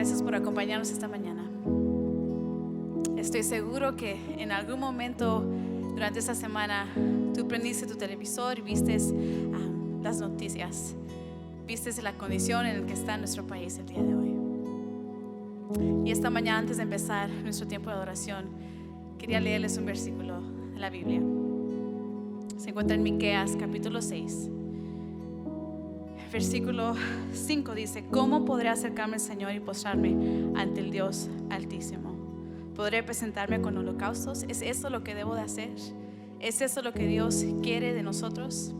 gracias por acompañarnos esta mañana. Estoy seguro que en algún momento durante esta semana tú prendiste tu televisor y viste las noticias, viste la condición en la que está nuestro país el día de hoy. Y esta mañana, antes de empezar nuestro tiempo de adoración, quería leerles un versículo de la Biblia. Se encuentra en Miqueas capítulo 6. Versículo 5 dice: ¿Cómo podré acercarme al Señor y postrarme ante el Dios Altísimo? ¿Podré presentarme con holocaustos? ¿Es eso lo que debo de hacer? ¿Es eso lo que Dios quiere de nosotros?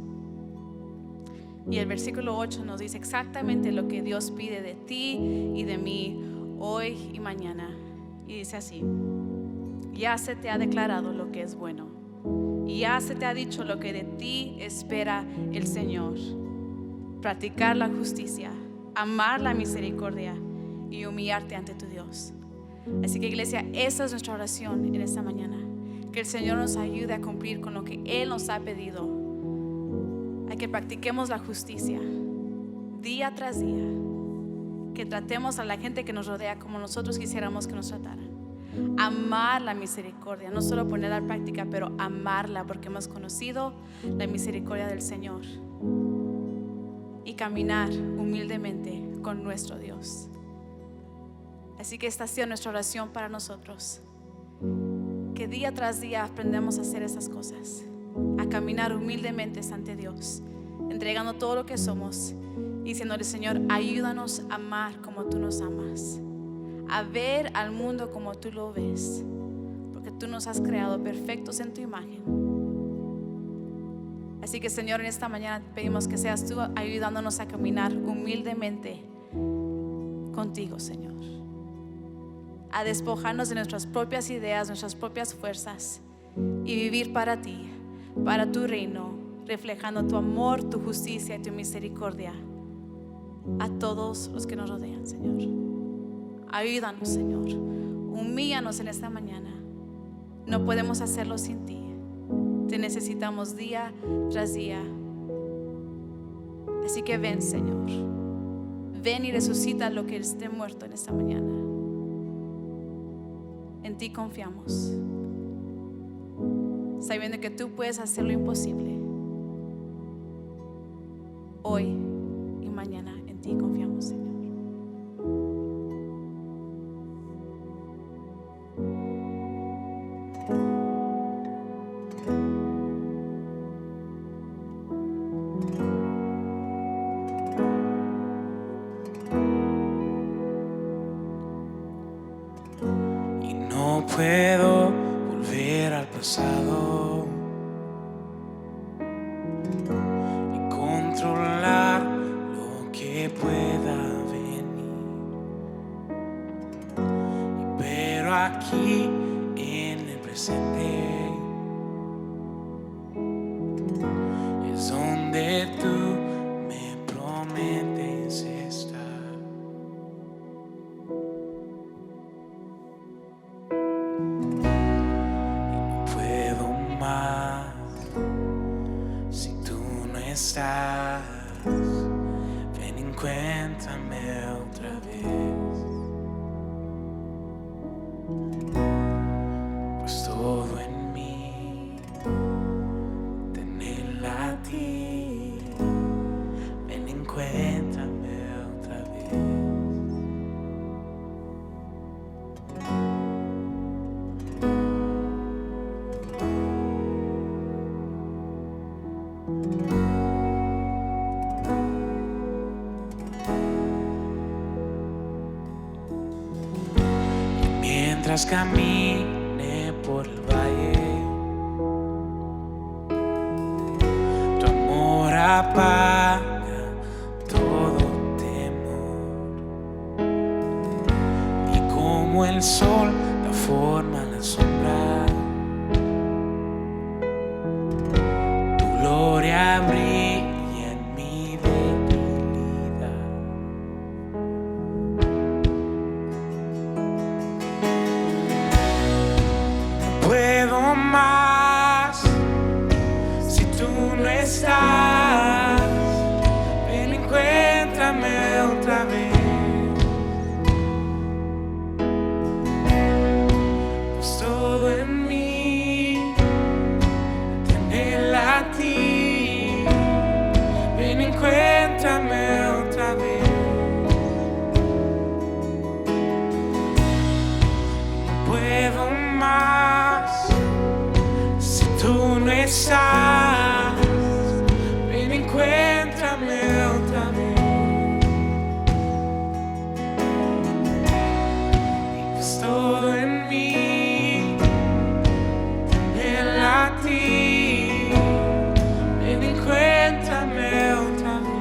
Y el versículo 8 nos dice exactamente lo que Dios pide de ti y de mí hoy y mañana. Y dice así: ya se te ha declarado lo que es bueno, y ya se te ha dicho lo que de ti espera el Señor: practicar la justicia, amar la misericordia y humillarte ante tu Dios. Así que, iglesia, esa es nuestra oración en esta mañana, que el Señor nos ayude a cumplir con lo que Él nos ha pedido, a que practiquemos la justicia día tras día, que tratemos a la gente que nos rodea como nosotros quisiéramos que nos trataran, amar la misericordia, no solo ponerla en práctica, pero amarla, porque hemos conocido la misericordia del Señor, y caminar humildemente con nuestro Dios. Así que esta ha sido nuestra oración para nosotros, que día tras día aprendamos a hacer esas cosas, a caminar humildemente ante Dios, entregando todo lo que somos y diciéndole: Señor, ayúdanos a amar como tú nos amas, a ver al mundo como tú lo ves, porque tú nos has creado perfectos en tu imagen. Así que, Señor, en esta mañana pedimos que seas tú ayudándonos a caminar humildemente contigo, Señor, a despojarnos de nuestras propias ideas, nuestras propias fuerzas, y vivir para ti, para tu reino, reflejando tu amor, tu justicia y tu misericordia a todos los que nos rodean, Señor. Ayúdanos, Señor, humíllanos en esta mañana. No podemos hacerlo sin ti. Te necesitamos día tras día. Así que ven, Señor, ven y resucita lo que esté muerto en esta mañana. En ti confiamos, sabiendo que tú puedes hacer lo imposible. Hoy y mañana en ti confiamos, Señor. No puedo volver al pasado ni controlar lo que pueda venir, pero aquí en el presente es donde tú me prometes estar. Si tú no estás, ven, encuéntrame otra vez. Pues todo en mí te anhela a ti. Ven, encuéntrame otra vez. Mientras camine por el valle, tu amor apaga todo temor, y como el sol da forma a la sombra, tu gloria brilla en mi debilidad. Puedo más si tú no estás. Ven, encuéntrame otra vez. estás, ven, encuéntrame otra vez. Y pues todo en mí te anhela a ti, ven, encuéntrame otra vez.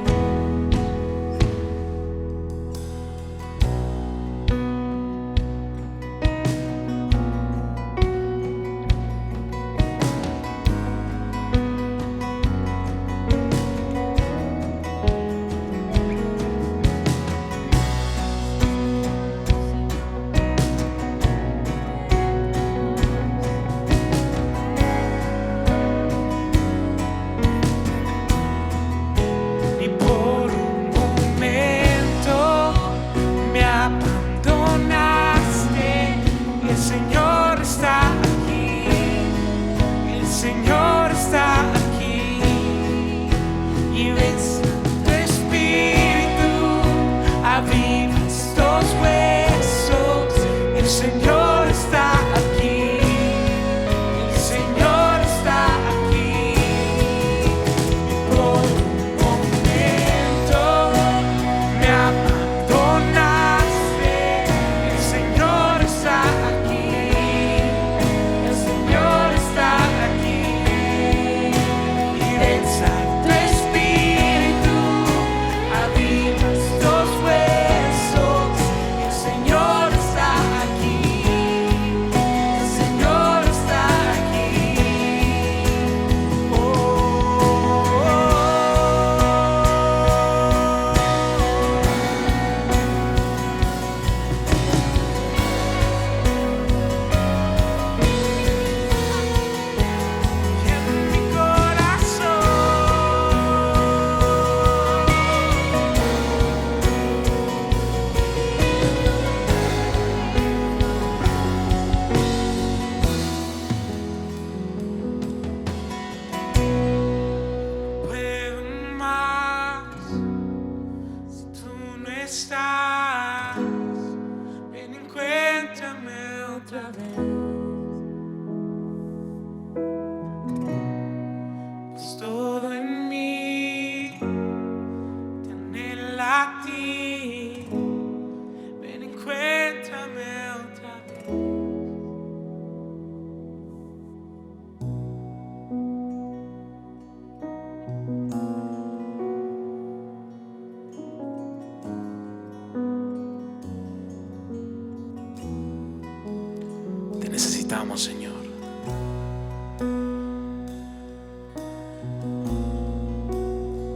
Necesitamos, Señor.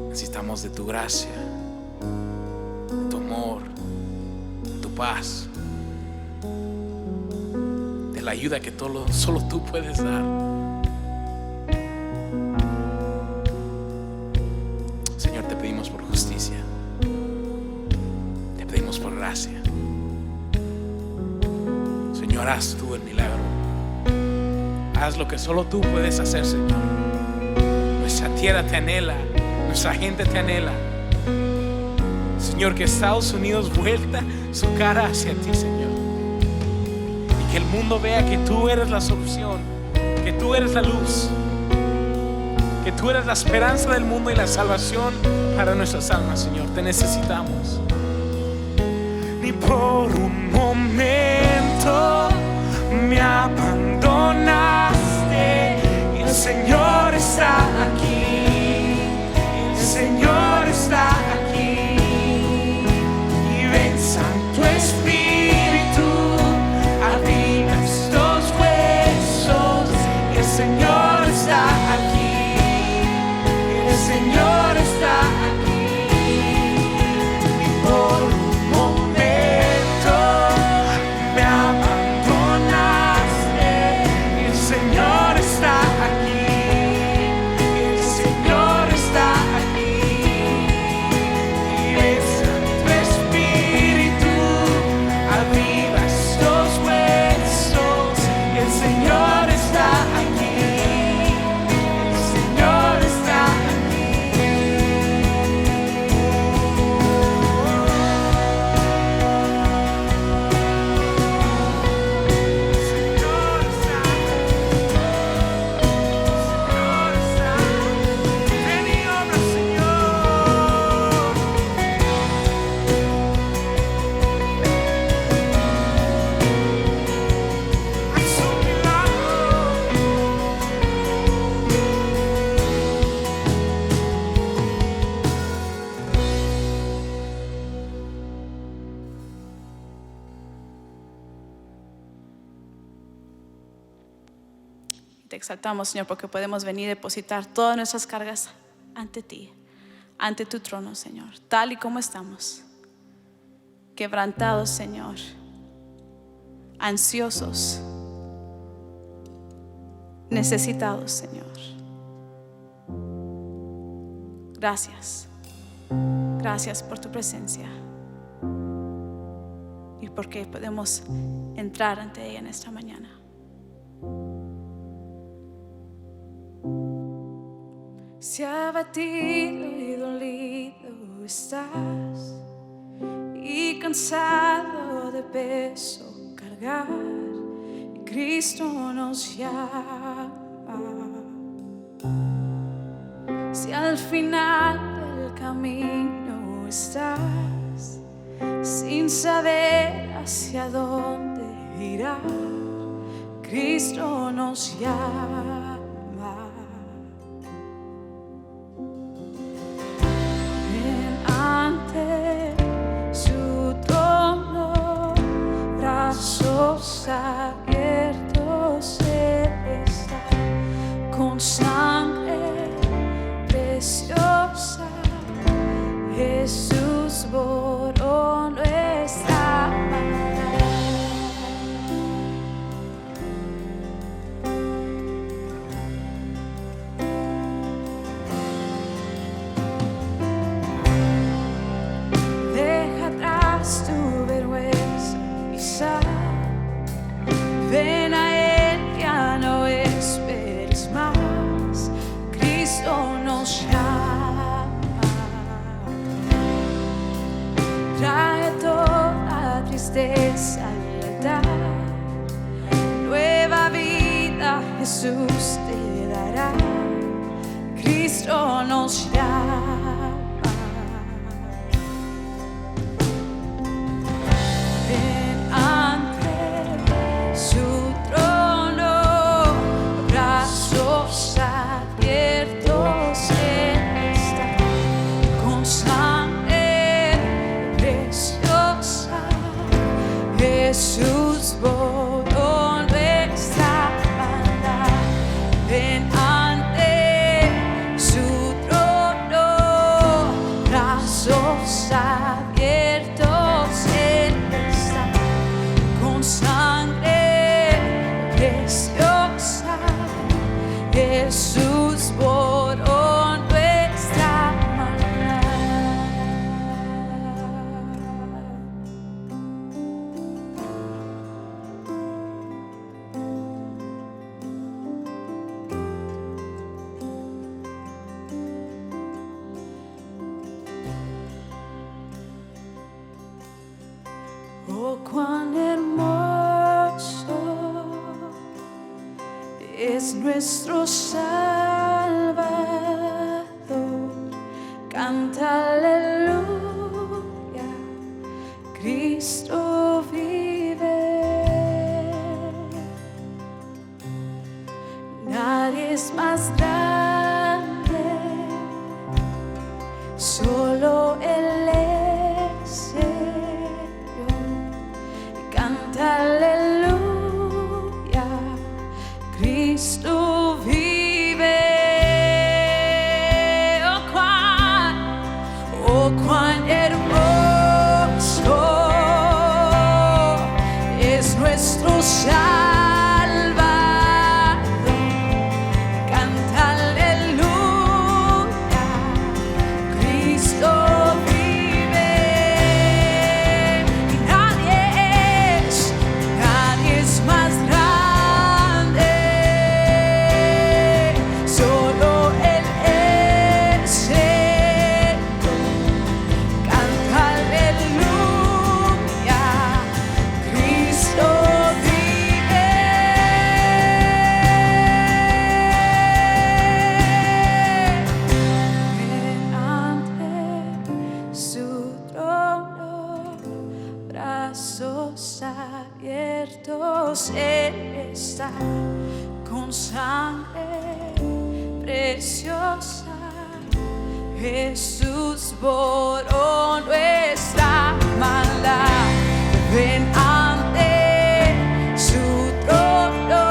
Necesitamos de tu gracia, de tu amor, de tu paz, de la ayuda que solo tú puedes dar. Señor, te pedimos por justicia, te pedimos por gracia. Señor, haz tú el milagro. Haz lo que solo tú puedes hacer, Señor. Nuestra tierra te anhela, nuestra gente te anhela. Señor, que Estados Unidos vuelta su cara hacia ti, Señor. Y que el mundo vea que tú eres la solución, que tú eres la luz, que tú eres la esperanza del mundo y la salvación para nuestras almas, Señor. Te necesitamos. Ni por un momento me abandonaste. El Señor está aquí, el Señor está aquí. Y ven, Santo Espíritu, aviva estos huesos. El Señor está aquí, el Señor está aquí. Y por un momento me abandonaste. El Señor está aquí, el Señor está aquí. te exaltamos, Señor, porque podemos venir a depositar todas nuestras cargas ante ti, ante tu trono, Señor, tal y como estamos, quebrantados, Señor, ansiosos, necesitados, Señor. Gracias. Gracias por tu presencia y porque podemos entrar ante ella en esta mañana. Si abatido y dolido estás y cansado de peso cargar, Cristo nos llama. Si al final del camino estás sin saber hacia dónde irá, Cristo nos llama. Ven ante su trono, brazos abiertos Él está, con sangre preciosa, Jesús borró nuestra maldad. Deja atrás tu vergüenza y sal, ven a Él, ya no esperes más, Cristo nos llama. Trae toda tristeza al altar, nueva vida Jesús te dará, Cristo nos llama. Ven ante su trono, brazos abiertos Él está, con sangre preciosa, Jesús borró nuestra maldad. Ven ante su trono, brazos abiertos Él está, con sangre preciosa, Jesús borró nuestra maldad. Oh, cuán hermoso es nuestro Salvador, canta aleluya, Cristo vive. Nadie es más grande, solo Él es Señor, canta aleluya, Cristo vive. Oh, cuán hermoso es nuestro Salvador, canta aleluya, Cristo vive. Y nadie es más grande, solo Él es Señor, canta aleluya, Cristo vive. Ven ante su trono, brazos abiertos Él está, con sangre preciosa, Jesús borró nuestra maldad. Ven ante su trono,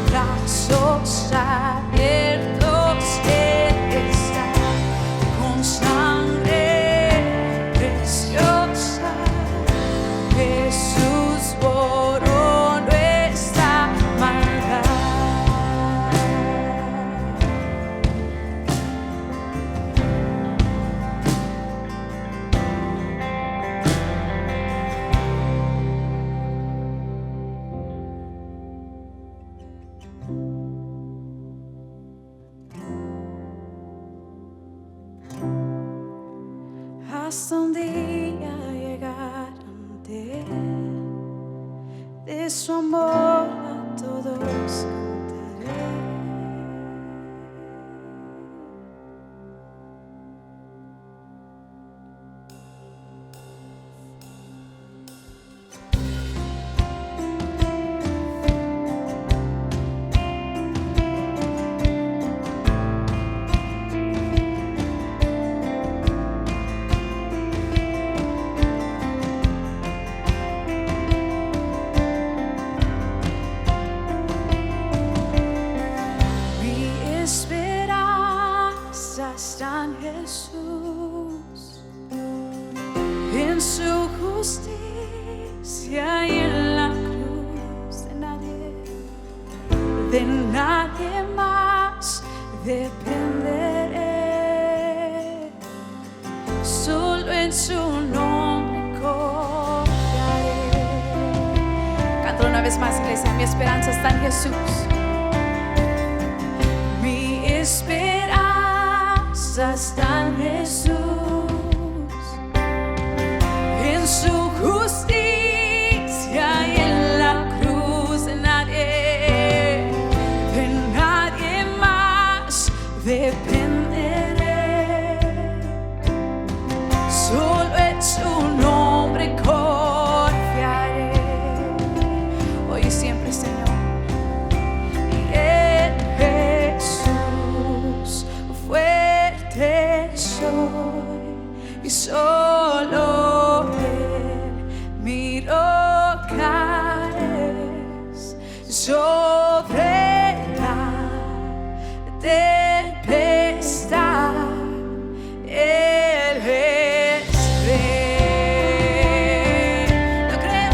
brazos hasta un día llegar ante Él. De su amor a todos cantaré. Está en Jesús, en su justicia y en la cruz. De nadie más dependeré, solo en su nombre confiaré. Canto una vez más, iglesia. Mi esperanza está en Jesús. Mi esperanza está en Jesús, en su justicia y en la cruz. De nadie más dependeré, solo en su nombre confiaré, hoy y siempre, Señor. Y solo Él, mi roca es sobre la tempestad. Él es rey. Lo creo.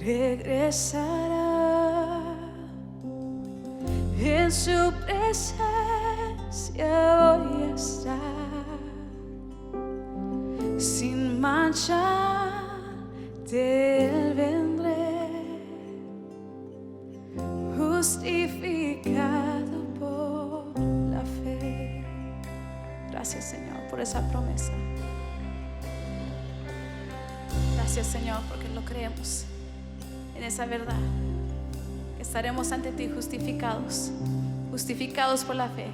Regresará, en su presencia voy a estar, sin mancha de Él vendré, justificado por la fe. Gracias, Señor, por esa promesa. Gracias, Señor, porque lo creemos en esa verdad, que estaremos ante ti justificados por la fe.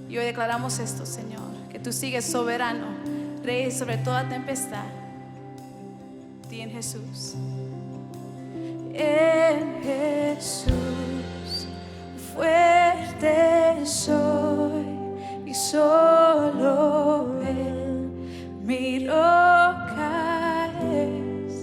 Y hoy declaramos esto, Señor, que tú sigues soberano, Rey sobre toda tempestad. Ti en Jesús. En Jesús, fuerte soy y solo Él, mi roca es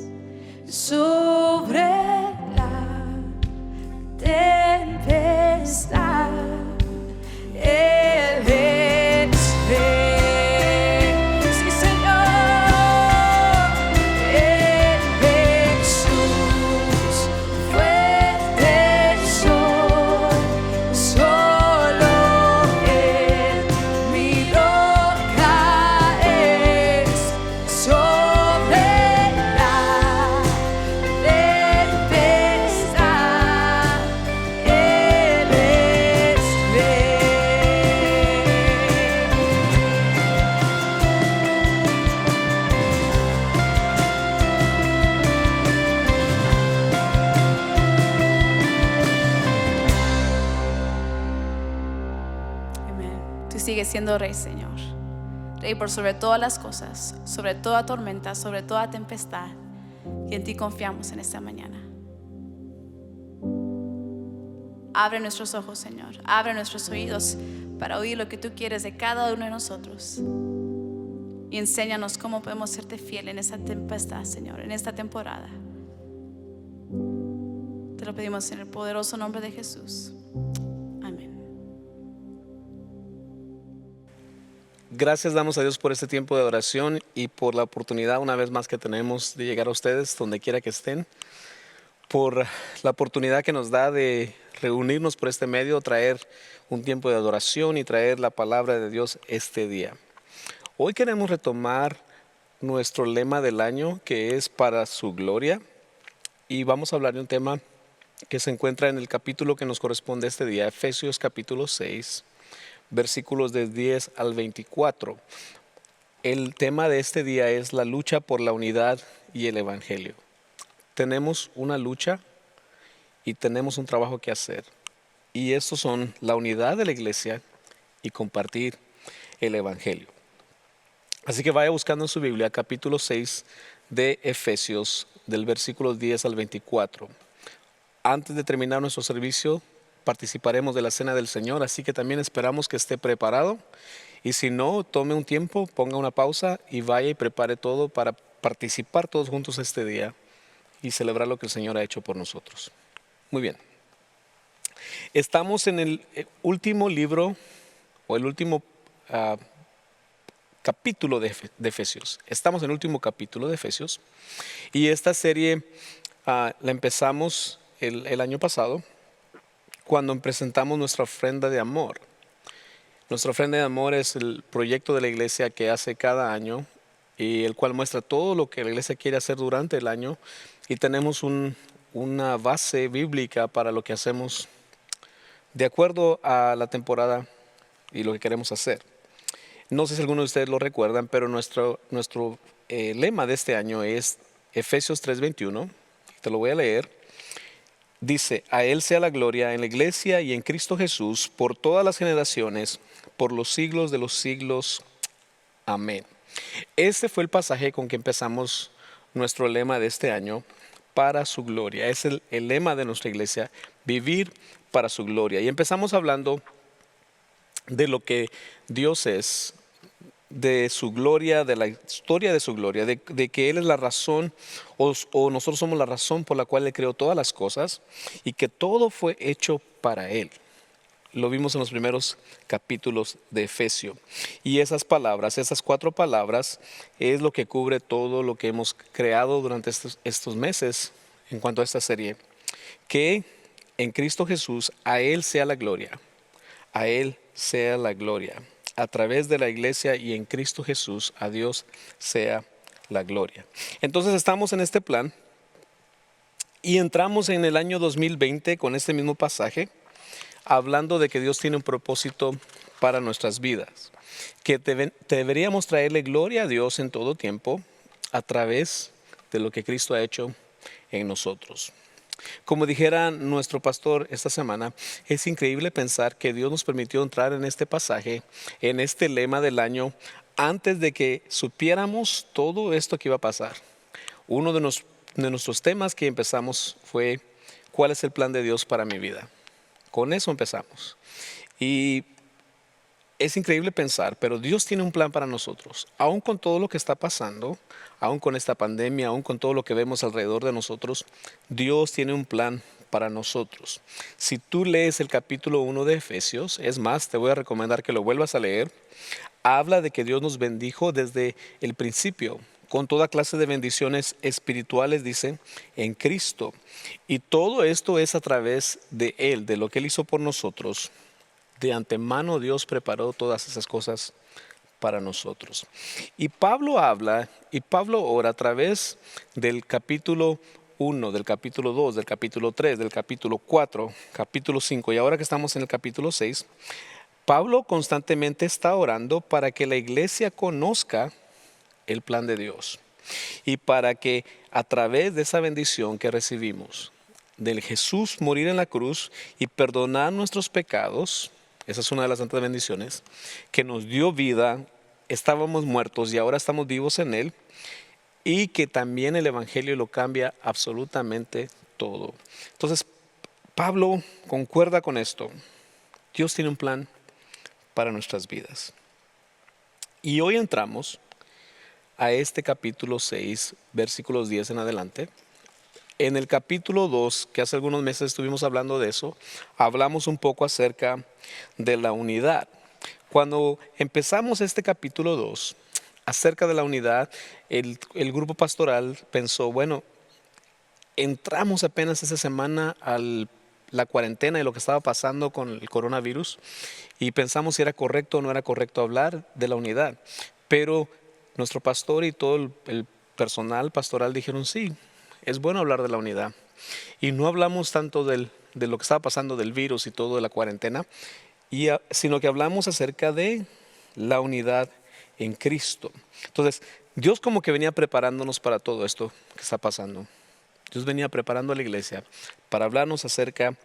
sigue siendo Rey, Señor. Rey, por sobre todas las cosas, sobre toda tormenta, sobre toda tempestad. Y en ti confiamos en esta mañana. Abre nuestros ojos, Señor. Abre nuestros oídos para oír lo que tú quieres de cada uno de nosotros. Y enséñanos cómo podemos serte fiel en esta tempestad, Señor, en esta temporada. Te lo pedimos en el poderoso nombre de Jesús. Amén. Gracias damos a Dios por este tiempo de oración y por la oportunidad una vez más que tenemos de llegar a ustedes donde quiera que estén, por la oportunidad que nos da de reunirnos por este medio, traer un tiempo de adoración y traer la palabra de Dios este día. Hoy queremos retomar nuestro lema del año, que es para su gloria, y vamos a hablar de un tema que se encuentra en el capítulo que nos corresponde este día, Efesios capítulo 6, versículos de 10 al 24. El tema de este día es la lucha por la unidad y el evangelio. Tenemos una lucha y tenemos un trabajo que hacer. Y estos son la unidad de la iglesia y compartir el evangelio. Así que vaya buscando en su Biblia capítulo 6 de Efesios, del versículo 10 al 24. Antes de terminar nuestro servicio, participaremos de la cena del Señor, así que también esperamos que esté preparado. Y si no, tome un tiempo, ponga una pausa y vaya y prepare todo para participar todos juntos este día y celebrar lo que el Señor ha hecho por nosotros. Muy bien. Estamos en el último libro o el último capítulo de Efesios. Estamos en el último capítulo de Efesios y esta serie la empezamos el año pasado cuando presentamos nuestra ofrenda de amor. Nuestra ofrenda de amor es el proyecto de la iglesia que hace cada año y el cual muestra todo lo que la iglesia quiere hacer durante el año y tenemos una base bíblica para lo que hacemos de acuerdo a la temporada y lo que queremos hacer. No sé si algunos de ustedes lo recuerdan, pero nuestro lema de este año es Efesios 3:21. Te lo voy a leer. Dice: a Él sea la gloria en la iglesia y en Cristo Jesús por todas las generaciones, por los siglos de los siglos. Amén. Este fue el pasaje con que empezamos nuestro lema de este año, para su gloria. Es el lema de nuestra iglesia, vivir para su gloria. Y empezamos hablando de lo que Dios es, de su gloria, de la historia de su gloria, de que Él es la razón o nosotros somos la razón por la cual Él creó todas las cosas y que todo fue hecho para Él. Lo vimos en los primeros capítulos de Efesios. Y esas palabras, esas 4 palabras, es lo que cubre todo lo que hemos creado durante estos meses en cuanto a esta serie. Que en Cristo Jesús, a Él sea la gloria. A Él sea la gloria. A través de la iglesia y en Cristo Jesús, a Dios sea la gloria. Entonces estamos en este plan y entramos en el año 2020 con este mismo pasaje, hablando de que Dios tiene un propósito para nuestras vidas, que deberíamos traerle gloria a Dios en todo tiempo a través de lo que Cristo ha hecho en nosotros. Como dijera nuestro pastor esta semana, es increíble pensar que Dios nos permitió entrar en este pasaje, en este lema del año, antes de que supiéramos todo esto que iba a pasar. Uno de nuestros temas que empezamos fue: ¿cuál es el plan de Dios para mi vida? Con eso empezamos. Y es increíble pensar, pero Dios tiene un plan para nosotros. Aún con todo lo que está pasando, aún con esta pandemia, aún con todo lo que vemos alrededor de nosotros, Dios tiene un plan para nosotros. Si tú lees el capítulo 1 de Efesios, es más, te voy a recomendar que lo vuelvas a leer. Habla de que Dios nos bendijo desde el principio, con toda clase de bendiciones espirituales, dice, en Cristo. Y todo esto es a través de Él, de lo que Él hizo por nosotros. De antemano Dios preparó todas esas cosas para nosotros. Y Pablo habla y Pablo ora a través del capítulo 1, del capítulo 2, del capítulo 3, del capítulo 4, capítulo 5 y ahora que estamos en el capítulo 6, Pablo constantemente está orando para que la iglesia conozca el plan de Dios y para que a través de esa bendición que recibimos del Jesús morir en la cruz y perdonar nuestros pecados, esa es una de las tantas bendiciones, que nos dio vida, estábamos muertos y ahora estamos vivos en Él, y que también el Evangelio lo cambia absolutamente todo. Entonces, Pablo concuerda con esto. Dios tiene un plan para nuestras vidas. Y hoy entramos a este capítulo 6, versículos 10 en adelante. En el capítulo 2, que hace algunos meses estuvimos hablando de eso, hablamos un poco acerca de la unidad. Cuando empezamos este capítulo 2, acerca de la unidad, el grupo pastoral pensó, bueno, entramos apenas esta semana a la cuarentena y lo que estaba pasando con el coronavirus y pensamos si era correcto o no era correcto hablar de la unidad. Pero nuestro pastor y todo el personal pastoral dijeron sí, es bueno hablar de la unidad. Y no hablamos tanto de lo que estaba pasando del virus y todo de la cuarentena, sino que hablamos acerca de la unidad en Cristo. Entonces, Dios como que venía preparándonos para todo esto que está pasando. Dios venía preparando a la iglesia para hablarnos acerca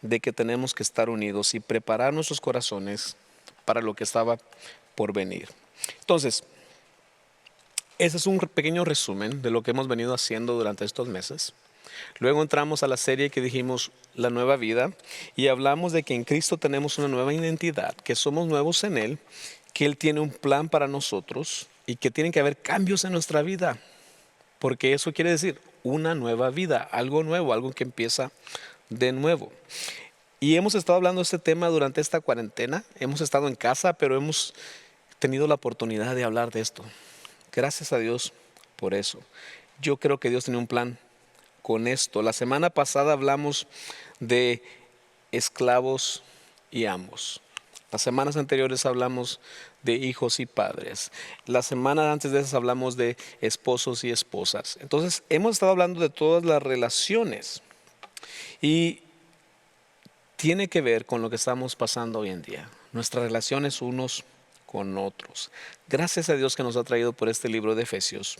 de que tenemos que estar unidos y preparar nuestros corazones para lo que estaba por venir. Entonces, ese es un pequeño resumen de lo que hemos venido haciendo durante estos meses. Luego entramos a la serie que dijimos La Nueva Vida y hablamos de que en Cristo tenemos una nueva identidad, que somos nuevos en Él, que Él tiene un plan para nosotros y que tienen que haber cambios en nuestra vida, porque eso quiere decir una nueva vida, algo nuevo, algo que empieza de nuevo. Y hemos estado hablando de este tema durante esta cuarentena, hemos estado en casa, pero hemos tenido la oportunidad de hablar de esto. Gracias a Dios por eso. Yo creo que Dios tiene un plan con esto. La semana pasada hablamos de esclavos y amos. Las semanas anteriores hablamos de hijos y padres. La semana antes de esas hablamos de esposos y esposas. Entonces, hemos estado hablando de todas las relaciones y tiene que ver con lo que estamos pasando hoy en día. Nuestras relaciones unos con otros. Gracias a Dios que nos ha traído por este libro de Efesios.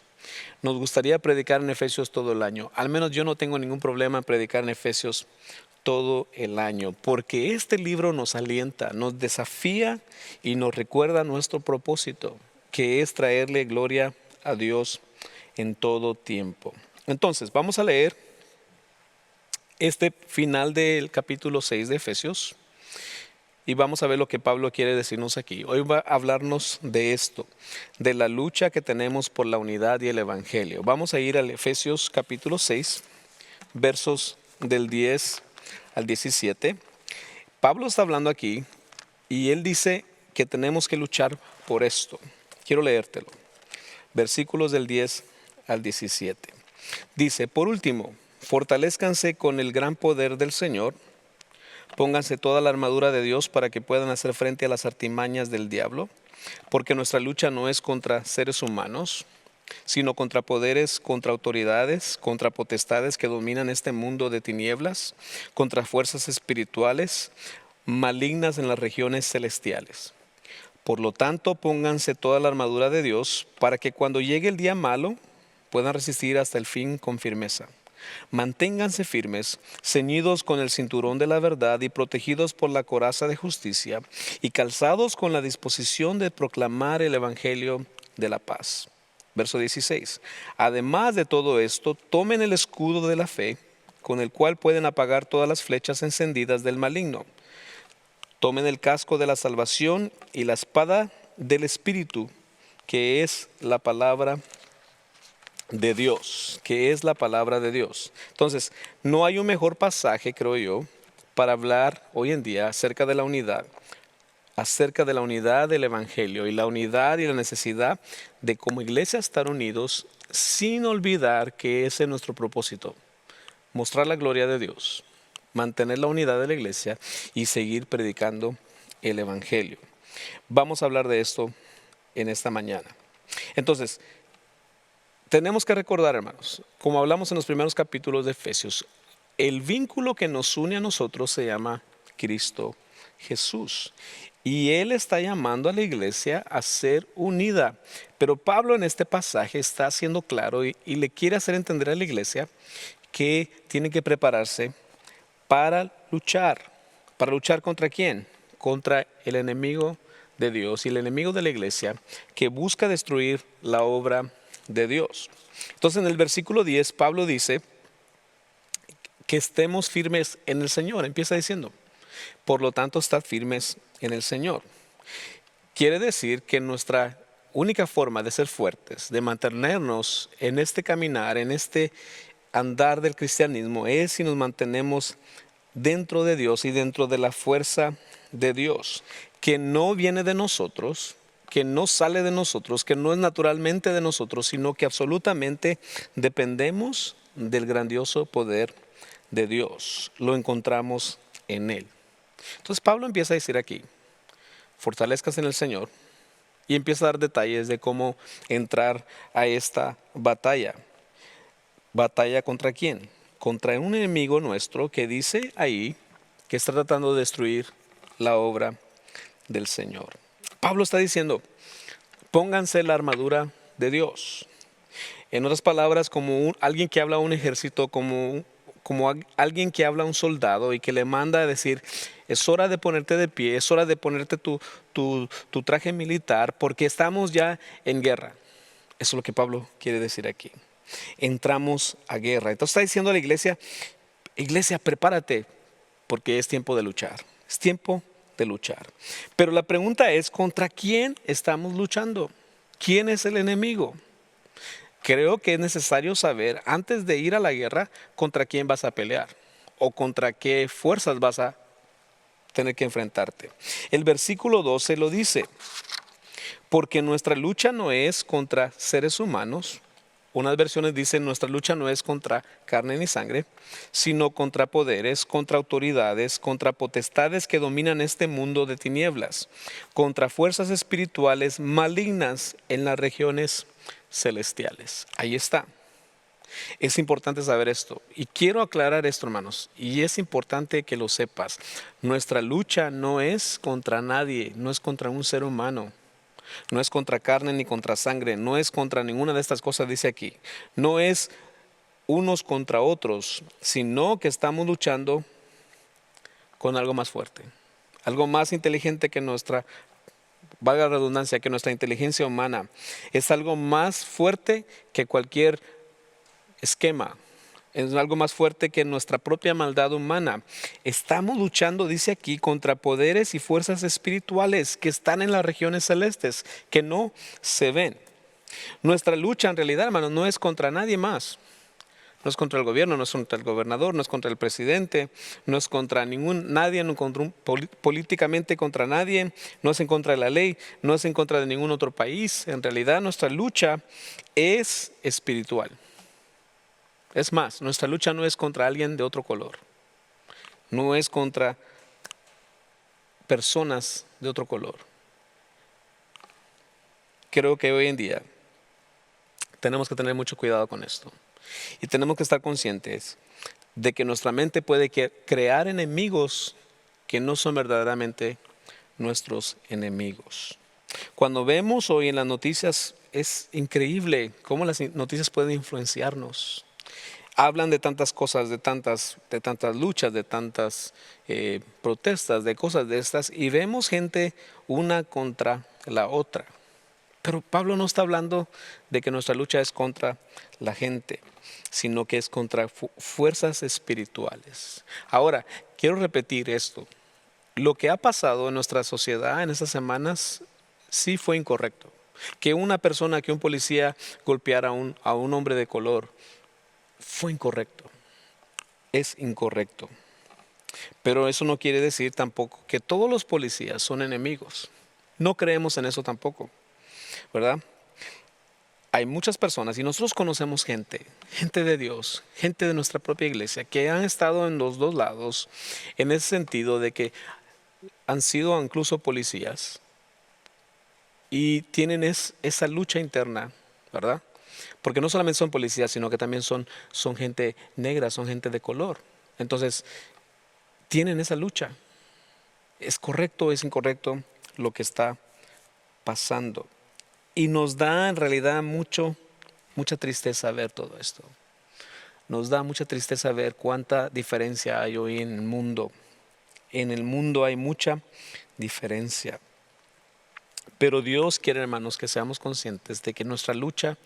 Nos gustaría predicar en Efesios todo el año. Al menos yo no tengo ningún problema en predicar en Efesios todo el año, porque este libro nos alienta, nos desafía y nos recuerda nuestro propósito, que es traerle gloria a Dios en todo tiempo. Entonces, vamos a leer este final del capítulo 6 de Efesios y vamos a ver lo que Pablo quiere decirnos aquí. Hoy va a hablarnos de esto, de la lucha que tenemos por la unidad y el evangelio. Vamos a ir al Efesios capítulo 6, versos del 10 al 17. Pablo está hablando aquí y él dice que tenemos que luchar por esto. Quiero leértelo. Versículos del 10 al 17. Dice, por último, fortalézcanse con el gran poder del Señor. Pónganse toda la armadura de Dios para que puedan hacer frente a las artimañas del diablo, porque nuestra lucha no es contra seres humanos, sino contra poderes, contra autoridades, contra potestades que dominan este mundo de tinieblas, contra fuerzas espirituales malignas en las regiones celestiales. Por lo tanto, pónganse toda la armadura de Dios para que cuando llegue el día malo puedan resistir hasta el fin con firmeza. Manténganse firmes, ceñidos con el cinturón de la verdad y protegidos por la coraza de justicia y calzados con la disposición de proclamar el evangelio de la paz. Verso 16. Además de todo esto, tomen el escudo de la fe, con el cual pueden apagar todas las flechas encendidas del maligno. Tomen el casco de la salvación y la espada del Espíritu, que es la palabra de Dios, Entonces, no hay un mejor pasaje, creo yo, para hablar hoy en día acerca de la unidad del evangelio y la unidad y la necesidad de como iglesia estar unidos sin olvidar que ese es nuestro propósito, mostrar la gloria de Dios, mantener la unidad de la iglesia y seguir predicando el evangelio. Vamos a hablar de esto en esta mañana. Entonces, tenemos que recordar, hermanos, como hablamos en los primeros capítulos de Efesios, el vínculo que nos une a nosotros se llama Cristo Jesús. Y Él está llamando a la iglesia a ser unida. Pero Pablo en este pasaje está haciendo claro y le quiere hacer entender a la iglesia que tiene que prepararse para luchar. ¿Para luchar contra quién? contra el enemigo de Dios y el enemigo de la iglesia que busca destruir la obra de Dios. Entonces en el versículo 10 Pablo dice que estemos firmes en el Señor. Empieza diciendo, por lo tanto, estad firmes en el Señor. Quiere decir que nuestra única forma de ser fuertes, de mantenernos en este caminar, en este andar del cristianismo, es si nos mantenemos dentro de Dios y dentro de la fuerza de Dios, que no viene de nosotros, que no sale de nosotros, que no es naturalmente de nosotros, sino que absolutamente dependemos del grandioso poder de Dios. Lo encontramos en Él. Entonces Pablo empieza a decir aquí, fortalezcas en el Señor, y empieza a dar detalles de cómo entrar a esta batalla. ¿Batalla contra quién? Contra un enemigo nuestro que dice ahí que está tratando de destruir la obra del Señor. Pablo está diciendo, pónganse la armadura de Dios. En otras palabras, como alguien que habla a un ejército, como alguien que habla a un soldado y que le manda a decir, es hora de ponerte de pie, es hora de ponerte tu traje militar porque estamos ya en guerra. Eso es lo que Pablo quiere decir aquí. Entramos a guerra. Entonces está diciendo a la iglesia, prepárate porque es tiempo de luchar. Es tiempo de luchar. Pero la pregunta es, ¿contra quién estamos luchando? ¿Quién es el enemigo? Creo que es necesario saber antes de ir a la guerra contra quién vas a pelear o contra qué fuerzas vas a tener que enfrentarte. El versículo 12 lo dice, porque nuestra lucha no es contra seres humanos. Unas versiones dicen nuestra lucha no es contra carne ni sangre, sino contra poderes, contra autoridades, contra potestades que dominan este mundo de tinieblas, contra fuerzas espirituales malignas en las regiones celestiales. Ahí está. Es importante saber esto y quiero aclarar esto, hermanos, y es importante que lo sepas. Nuestra lucha no es contra nadie, no es contra un ser humano. No es contra carne ni contra sangre, no es contra ninguna de estas cosas, dice aquí. No es unos contra otros, sino que estamos luchando con algo más fuerte, algo más inteligente que nuestra, valga la redundancia, que nuestra inteligencia humana. Es algo más fuerte que cualquier esquema. Es algo más fuerte que nuestra propia maldad humana. Estamos luchando, dice aquí, contra poderes y fuerzas espirituales que están en las regiones celestes, que no se ven. Nuestra lucha en realidad, hermanos, no es contra nadie más. No es contra el gobierno, no es contra el gobernador, no es contra el presidente, no es contra nadie, no contra políticamente contra nadie, no es en contra de la ley, no es en contra de ningún otro país. En realidad nuestra lucha es espiritual. Es más, nuestra lucha no es contra alguien de otro color, no es contra personas de otro color. Creo que hoy en día tenemos que tener mucho cuidado con esto y tenemos que estar conscientes de que nuestra mente puede crear enemigos que no son verdaderamente nuestros enemigos. Cuando vemos hoy en las noticias, es increíble cómo las noticias pueden influenciarnos. Hablan de tantas cosas, de tantas luchas, de tantas protestas, de cosas de estas, y vemos gente una contra la otra. Pero Pablo no está hablando de que nuestra lucha es contra la gente, sino que es contra fuerzas espirituales. Ahora, quiero repetir esto. Lo que ha pasado en nuestra sociedad en estas semanas sí fue incorrecto. Que una persona, que un policía golpeara a un hombre de color, fue incorrecto, es incorrecto. Pero eso no quiere decir tampoco que todos los policías son enemigos. No creemos en eso tampoco, ¿verdad? Hay muchas personas y nosotros conocemos gente de Dios, gente de nuestra propia iglesia, que han estado en los dos lados, en ese sentido de que han sido incluso policías y tienen esa lucha interna, ¿verdad? Porque no solamente son policías, sino que también son gente negra, son gente de color. Entonces, tienen esa lucha. ¿Es correcto o es incorrecto lo que está pasando? Y nos da en realidad mucha tristeza ver todo esto. Nos da mucha tristeza ver cuánta diferencia hay hoy en el mundo En el mundo hay mucha diferencia. Pero Dios quiere, hermanos, que seamos conscientes de que nuestra lucha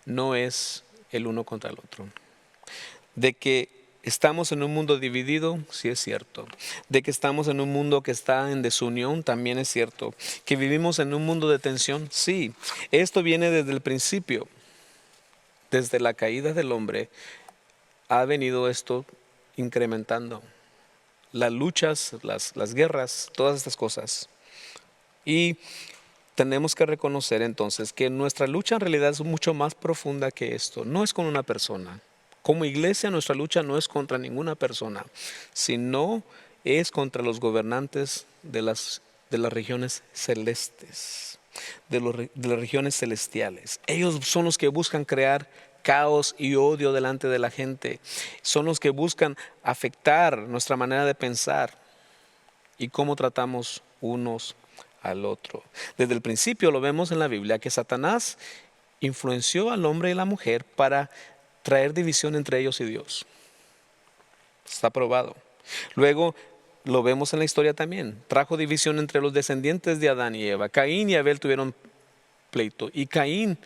no es el uno contra el otro. De que estamos en un mundo dividido, sí es cierto. De que estamos en un mundo que está en desunión, también es cierto. Que vivimos en un mundo de tensión, sí. Esto viene desde el principio. Desde la caída del hombre ha venido esto incrementando. Las luchas, las guerras, todas estas cosas. Y tenemos que reconocer entonces que nuestra lucha en realidad es mucho más profunda que esto. No es con una persona. Como iglesia nuestra lucha no es contra ninguna persona, sino es contra los gobernantes de las regiones celestes, de las regiones celestiales. Ellos son los que buscan crear caos y odio delante de la gente. Son los que buscan afectar nuestra manera de pensar y cómo tratamos unos al otro. Desde el principio lo vemos en la Biblia que Satanás influenció al hombre y la mujer para traer división entre ellos y Dios. Está probado. Luego lo vemos en la historia también. Trajo división entre los descendientes de Adán y Eva. Caín y Abel tuvieron pleito y Caín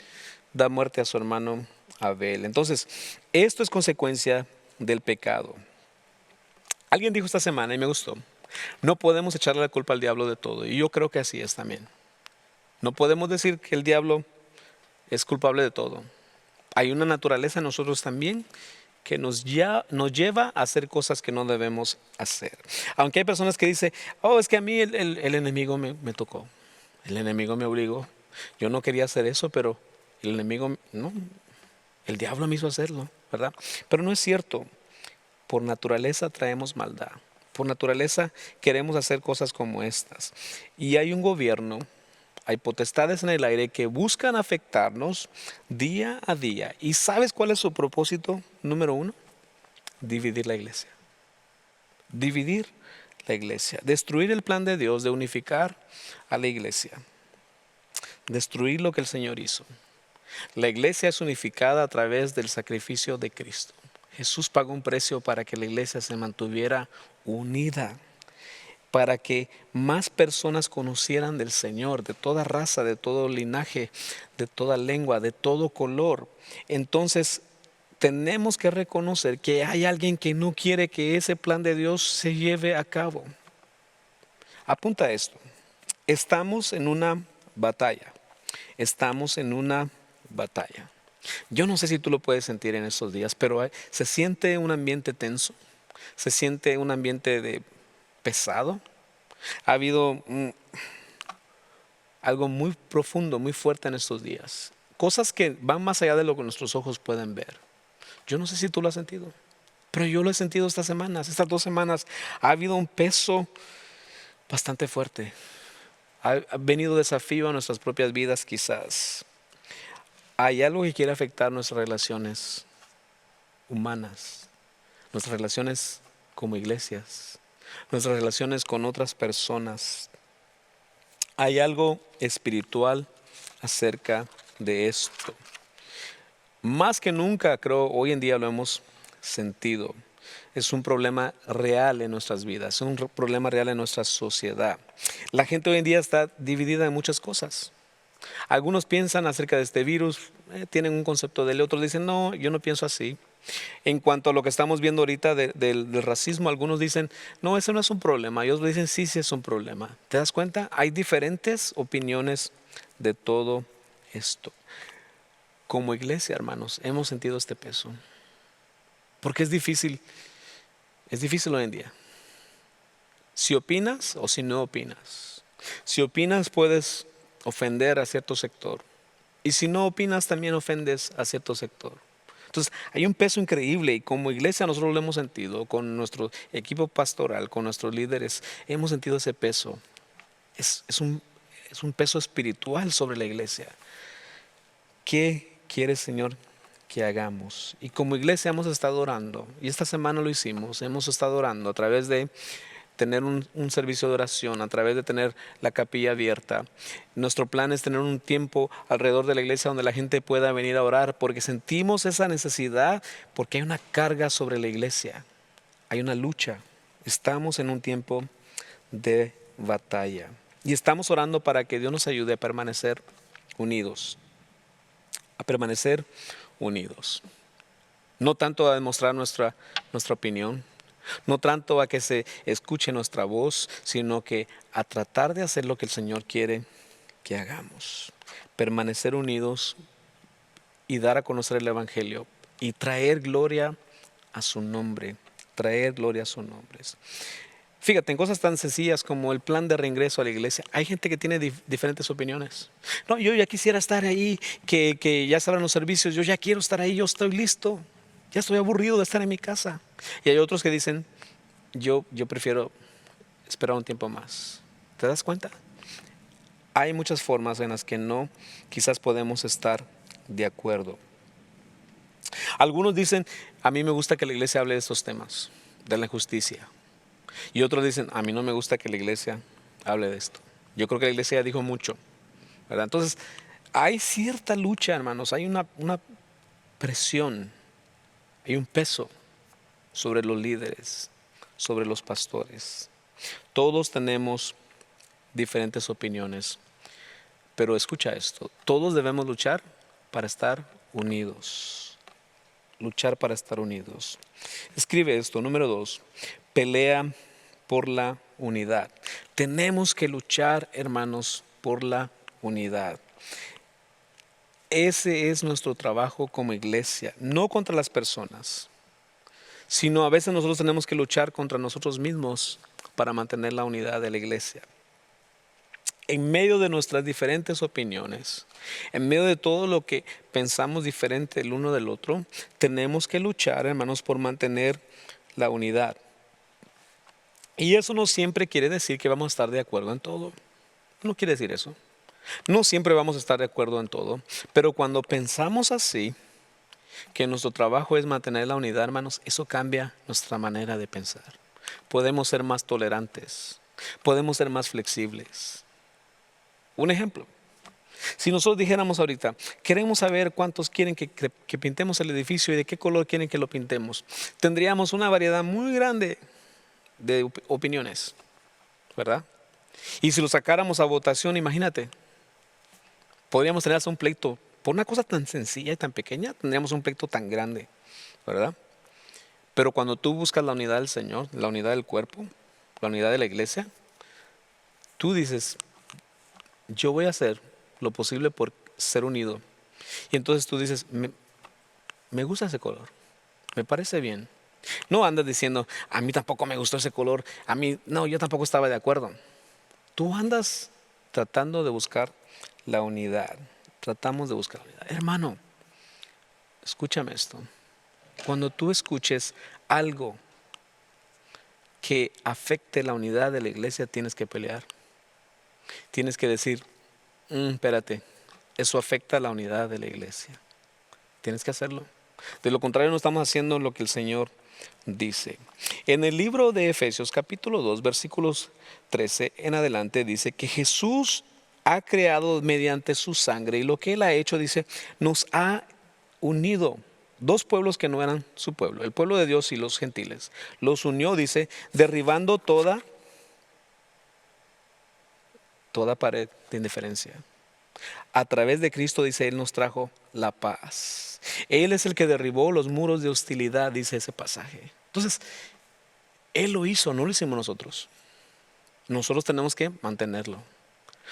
da muerte a su hermano Abel. Entonces, esto es consecuencia del pecado. Alguien dijo esta semana y me gustó: no podemos echarle la culpa al diablo de todo. Y yo creo que así es también. No podemos decir que el diablo es culpable de todo. Hay una naturaleza en nosotros también que nos lleva a hacer cosas que no debemos hacer. Aunque hay personas que dicen, oh, es que a mí el enemigo me tocó. El enemigo me obligó. Yo no quería hacer eso, pero el enemigo, no, el diablo me hizo hacerlo, ¿verdad? Pero no es cierto. Por naturaleza traemos maldad. Por naturaleza queremos hacer cosas como estas. Y hay un gobierno, hay potestades en el aire que buscan afectarnos día a día. ¿Y sabes cuál es su propósito número uno? Dividir la iglesia. Dividir la iglesia. Destruir el plan de Dios de unificar a la iglesia. Destruir lo que el Señor hizo. La iglesia es unificada a través del sacrificio de Cristo. Jesús pagó un precio para que la iglesia se mantuviera unida, para que más personas conocieran del Señor, de toda raza, de todo linaje, de toda lengua, de todo color. Entonces, tenemos que reconocer que hay alguien que no quiere que ese plan de Dios se lleve a cabo. Apunta esto. Estamos en una batalla. Estamos en una batalla. Yo no sé si tú lo puedes sentir en estos días, pero se siente un ambiente tenso, se siente un ambiente pesado. Ha habido algo muy profundo, muy fuerte en estos días. Cosas que van más allá de lo que nuestros ojos pueden ver. Yo no sé si tú lo has sentido, pero yo lo he sentido estas 2 semanas. Ha habido un peso bastante fuerte. Ha venido desafío a nuestras propias vidas quizás. Hay algo que quiere afectar nuestras relaciones humanas, nuestras relaciones como iglesias, nuestras relaciones con otras personas. Hay algo espiritual acerca de esto. Más que nunca, creo, hoy en día lo hemos sentido. Es un problema real en nuestras vidas, es un problema real en nuestra sociedad. La gente hoy en día está dividida en muchas cosas. Algunos piensan acerca de este virus, tienen un concepto de él, otros dicen, no, yo no pienso así. En cuanto a lo que estamos viendo ahorita del racismo, algunos dicen, no, eso no es un problema. Y otros dicen, sí, sí es un problema. ¿Te das cuenta? Hay diferentes opiniones de todo esto. Como iglesia, hermanos, hemos sentido este peso. Porque es difícil hoy en día. Si opinas o si no opinas. Si opinas puedes ofender a cierto sector. Y si no opinas también ofendes a cierto sector. Entonces hay un peso increíble y como iglesia nosotros lo hemos sentido, con nuestro equipo pastoral, con nuestros líderes, hemos sentido ese peso. Es un peso espiritual sobre la iglesia. ¿Qué quiere, Señor, que hagamos? Y como iglesia hemos estado orando, y esta semana lo hicimos, hemos estado orando a través de tener un servicio de oración, a través de tener la capilla abierta. Nuestro plan es tener un tiempo alrededor de la iglesia donde la gente pueda venir a orar, porque sentimos esa necesidad, porque hay una carga sobre la iglesia, hay una lucha. Estamos en un tiempo de batalla. Y estamos orando para que Dios nos ayude a permanecer unidos. A permanecer unidos. No tanto a demostrar nuestra opinión, no tanto a que se escuche nuestra voz, sino que a tratar de hacer lo que el Señor quiere que hagamos. Permanecer unidos y dar a conocer el Evangelio y traer gloria a su nombre. Traer gloria a su nombre. Fíjate, en cosas tan sencillas como el plan de reingreso a la iglesia, hay gente que tiene diferentes opiniones. No, yo ya quisiera estar ahí, que ya se abran los servicios, yo ya quiero estar ahí, yo estoy listo, ya estoy aburrido de estar en mi casa. Y hay otros que dicen, yo prefiero esperar un tiempo más. ¿Te das cuenta? Hay muchas formas en las que no, quizás podemos estar de acuerdo. Algunos dicen, a mí me gusta que la iglesia hable de estos temas, de la injusticia. Y otros dicen, a mí no me gusta que la iglesia hable de esto. Yo creo que la iglesia ya dijo mucho, ¿verdad? Entonces, hay cierta lucha, hermanos, hay una presión, hay un peso sobre los líderes, sobre los pastores. Todos tenemos diferentes opiniones, pero escucha esto, todos debemos luchar para estar unidos. Luchar para estar unidos. Escribe esto, número 2, pelea por la unidad. Tenemos que luchar, hermanos, por la unidad. Ese es nuestro trabajo como iglesia, no contra las personas, sino a veces nosotros tenemos que luchar contra nosotros mismos para mantener la unidad de la iglesia. En medio de nuestras diferentes opiniones, en medio de todo lo que pensamos diferente el uno del otro, tenemos que luchar, hermanos, por mantener la unidad. Y eso no siempre quiere decir que vamos a estar de acuerdo en todo. No quiere decir eso. No siempre vamos a estar de acuerdo en todo. Pero cuando pensamos así, que nuestro trabajo es mantener la unidad, hermanos, eso cambia nuestra manera de pensar. Podemos ser más tolerantes. Podemos ser más flexibles. Un ejemplo, si nosotros dijéramos ahorita, queremos saber cuántos quieren que pintemos el edificio y de qué color quieren que lo pintemos, tendríamos una variedad muy grande de opiniones, ¿verdad? Y si lo sacáramos a votación, imagínate, podríamos tener hasta un pleito, por una cosa tan sencilla y tan pequeña, tendríamos un pleito tan grande, ¿verdad? Pero cuando tú buscas la unidad del Señor, la unidad del cuerpo, la unidad de la iglesia, tú dices, yo voy a hacer lo posible por ser unido. Y entonces tú dices, me gusta ese color, me parece bien. No andas diciendo, a mí tampoco me gustó ese color, a mí, no, yo tampoco estaba de acuerdo. Tú andas tratando de buscar la unidad, tratamos de buscar la unidad. Hermano, escúchame esto. Cuando tú escuches algo que afecte la unidad de la iglesia, tienes que pelear. Tienes que decir, espérate, eso afecta a la unidad de la iglesia. Tienes que hacerlo. De lo contrario, no estamos haciendo lo que el Señor dice. En el libro de Efesios capítulo 2, versículos 13 en adelante, dice que Jesús ha creado mediante su sangre y lo que Él ha hecho, dice, nos ha unido. Dos pueblos que no eran su pueblo, el pueblo de Dios y los gentiles. Los unió, dice, derribando toda pared de indiferencia. A través de Cristo, dice, Él nos trajo la paz. Él es el que derribó los muros de hostilidad, dice ese pasaje. Entonces, Él lo hizo, no lo hicimos nosotros. Nosotros tenemos que mantenerlo.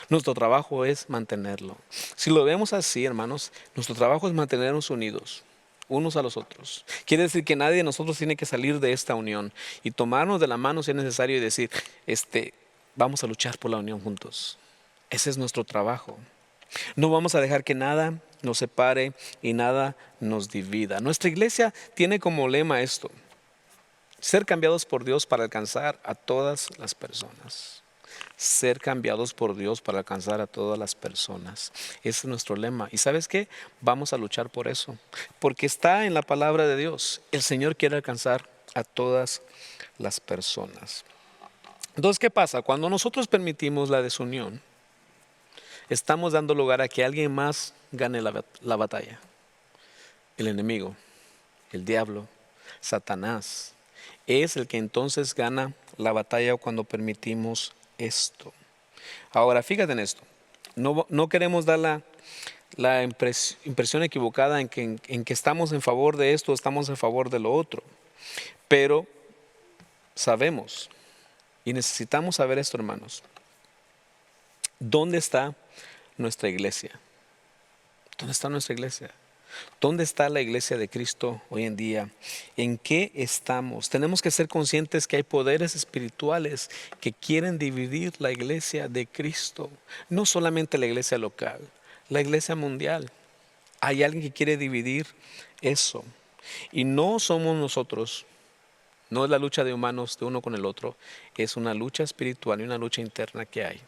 Nuestro trabajo es mantenerlo. Si lo vemos así, hermanos, nuestro trabajo es mantenernos unidos unos a los otros. Quiere decir que nadie de nosotros tiene que salir de esta unión y tomarnos de la mano si es necesario y decir, vamos a luchar por la unión juntos. Ese es nuestro trabajo. No vamos a dejar que nada nos separe y nada nos divida. Nuestra iglesia tiene como lema esto: ser cambiados por Dios para alcanzar a todas las personas. Ser cambiados por Dios para alcanzar a todas las personas. Ese es nuestro lema. ¿Y sabes qué? Vamos a luchar por eso. Porque está en la palabra de Dios. El Señor quiere alcanzar a todas las personas. Entonces, ¿qué pasa? Cuando nosotros permitimos la desunión, estamos dando lugar a que alguien más gane la batalla. El enemigo, el diablo, Satanás. es el que entonces gana la batalla cuando permitimos esto. Ahora, fíjate en esto. No queremos dar la impresión equivocada en que estamos en favor de esto, estamos en favor de lo otro. Pero sabemos, y necesitamos saber esto, hermanos, ¿dónde está nuestra iglesia? ¿Dónde está nuestra iglesia? ¿Dónde está la iglesia de Cristo hoy en día? ¿En qué estamos? Tenemos que ser conscientes que hay poderes espirituales que quieren dividir la iglesia de Cristo. No solamente la iglesia local, la iglesia mundial. Hay alguien que quiere dividir eso. Y no somos nosotros. No es la lucha de humanos de uno con el otro. Es una lucha espiritual y una lucha interna que hay.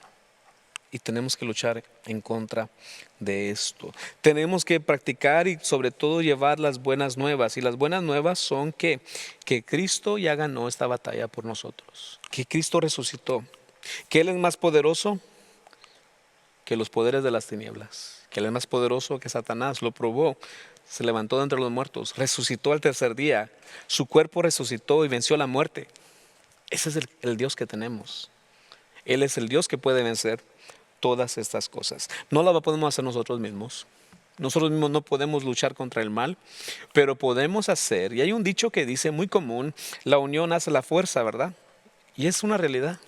Y tenemos que luchar en contra de esto. Tenemos que practicar y sobre todo llevar las buenas nuevas. Y las buenas nuevas son que Cristo ya ganó esta batalla por nosotros. Que Cristo resucitó. Que Él es más poderoso que los poderes de las tinieblas. Que Él es más poderoso que Satanás. Lo probó. Se levantó de entre los muertos. Resucitó al tercer día. Su cuerpo resucitó y venció la muerte. Ese es el Dios que tenemos. Él es el Dios que puede vencer todas estas cosas. No las podemos hacer nosotros mismos. Nosotros mismos no podemos luchar contra el mal, pero podemos hacer, y hay un dicho que dice muy común, la unión hace la fuerza, ¿verdad? Y es una realidad.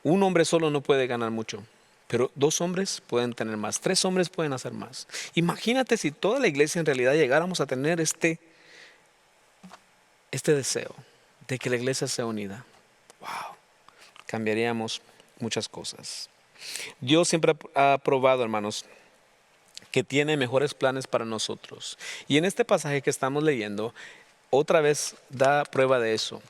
Un hombre solo no puede ganar mucho, pero 2 hombres pueden tener más, 3 hombres pueden hacer más. Imagínate si toda la iglesia en realidad llegáramos a tener este deseo de que la iglesia sea unida. Wow, cambiaríamos muchas cosas. Dios siempre ha probado, hermanos, que tiene mejores planes para nosotros. Y en este pasaje que estamos leyendo, otra vez da prueba de eso.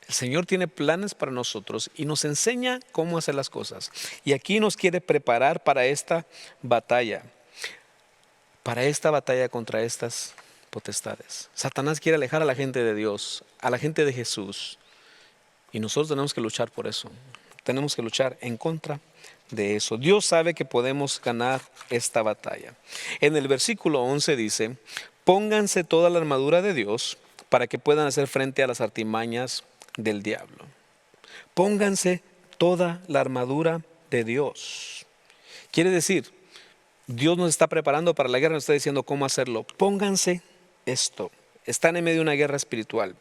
El Señor tiene planes para nosotros y nos enseña cómo hacer las cosas. Y aquí nos quiere preparar para esta batalla contra estas potestades. Satanás quiere alejar a la gente de Dios, a la gente de Jesús. Y nosotros tenemos que luchar por eso. Tenemos que luchar en contra de eso. Dios sabe que podemos ganar esta batalla. En el versículo 11 dice: pónganse toda la armadura de Dios para que puedan hacer frente a las artimañas del diablo. Pónganse toda la armadura de Dios. Quiere decir, Dios nos está preparando para la guerra, nos está diciendo cómo hacerlo. Pónganse esto. Están en medio de una guerra espiritual.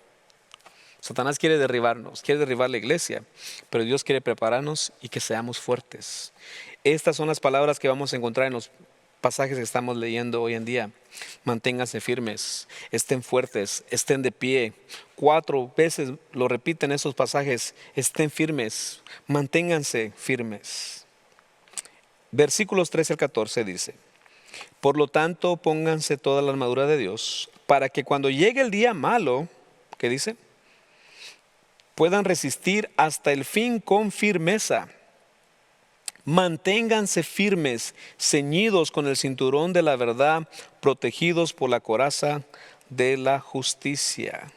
Satanás quiere derribarnos, quiere derribar la iglesia, pero Dios quiere prepararnos y que seamos fuertes. Estas son las palabras que vamos a encontrar en los pasajes que estamos leyendo hoy en día. Manténganse firmes, estén fuertes, estén de pie. 4 veces lo repiten esos pasajes: estén firmes, manténganse firmes. Versículos 13 al 14 dice: por lo tanto, pónganse toda la armadura de Dios para que cuando llegue el día malo, ¿qué dice?, puedan resistir hasta el fin con firmeza. Manténganse firmes, ceñidos con el cinturón de la verdad, protegidos por la coraza de la justicia.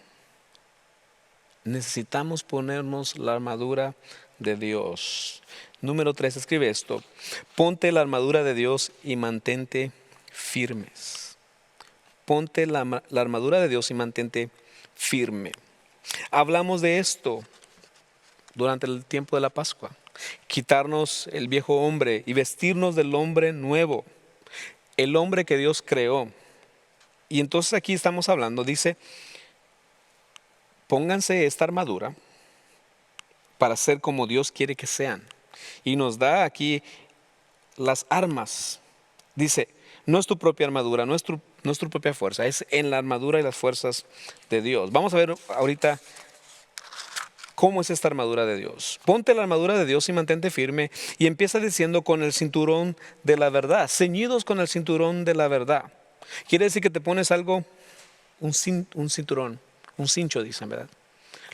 Necesitamos ponernos la armadura de Dios. Número 3, escribe esto: ponte la armadura de Dios y mantente firmes. Ponte la armadura de Dios y mantente firme. Hablamos de esto durante el tiempo de la Pascua. Quitarnos el viejo hombre y vestirnos del hombre nuevo, el hombre que Dios creó. Y entonces aquí estamos hablando, dice: pónganse esta armadura para ser como Dios quiere que sean. Y nos da aquí las armas. Dice: no es tu propia armadura, no es tu propia fuerza, es en la armadura y las fuerzas de Dios. Vamos a ver ahorita cómo es esta armadura de Dios. Ponte la armadura de Dios y mantente firme. Y empieza diciendo: con el cinturón de la verdad, ceñidos con el cinturón de la verdad. Quiere decir que te pones algo, un cinturón, un cincho, dicen, ¿verdad?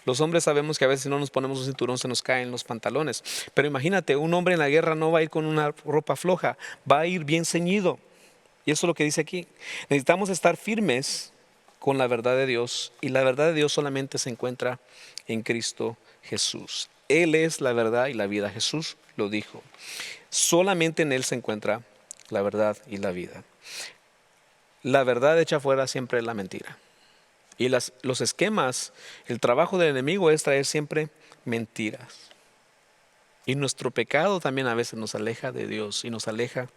Los hombres sabemos que a veces si no nos ponemos un cinturón se nos caen los pantalones. Pero imagínate, un hombre en la guerra no va a ir con una ropa floja, va a ir bien ceñido. Y eso es lo que dice aquí. Necesitamos estar firmes con la verdad de Dios. Y la verdad de Dios solamente se encuentra en Cristo Jesús. Él es la verdad y la vida. Jesús lo dijo. Solamente en Él se encuentra la verdad y la vida. La verdad echa fuera siempre la mentira. Y los esquemas, el trabajo del enemigo es traer siempre mentiras. Y nuestro pecado también a veces nos aleja de Dios y nos aleja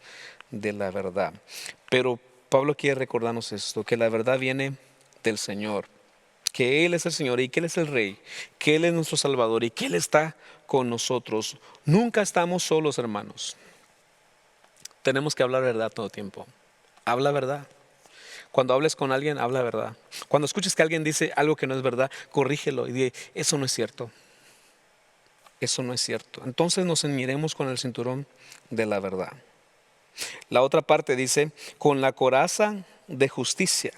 de la verdad. Pero Pablo quiere recordarnos esto, que la verdad viene del Señor, que Él es el Señor y que Él es el Rey, que Él es nuestro Salvador y que Él está con nosotros. Nunca estamos solos, hermanos. Tenemos que hablar verdad todo el tiempo. Habla verdad. Cuando hables con alguien, habla verdad. Cuando escuches que alguien dice algo que no es verdad, corrígelo y di, eso no es cierto. Eso no es cierto. Entonces nos ceñiremos con el cinturón de la verdad. La otra parte dice, con la coraza de justicia.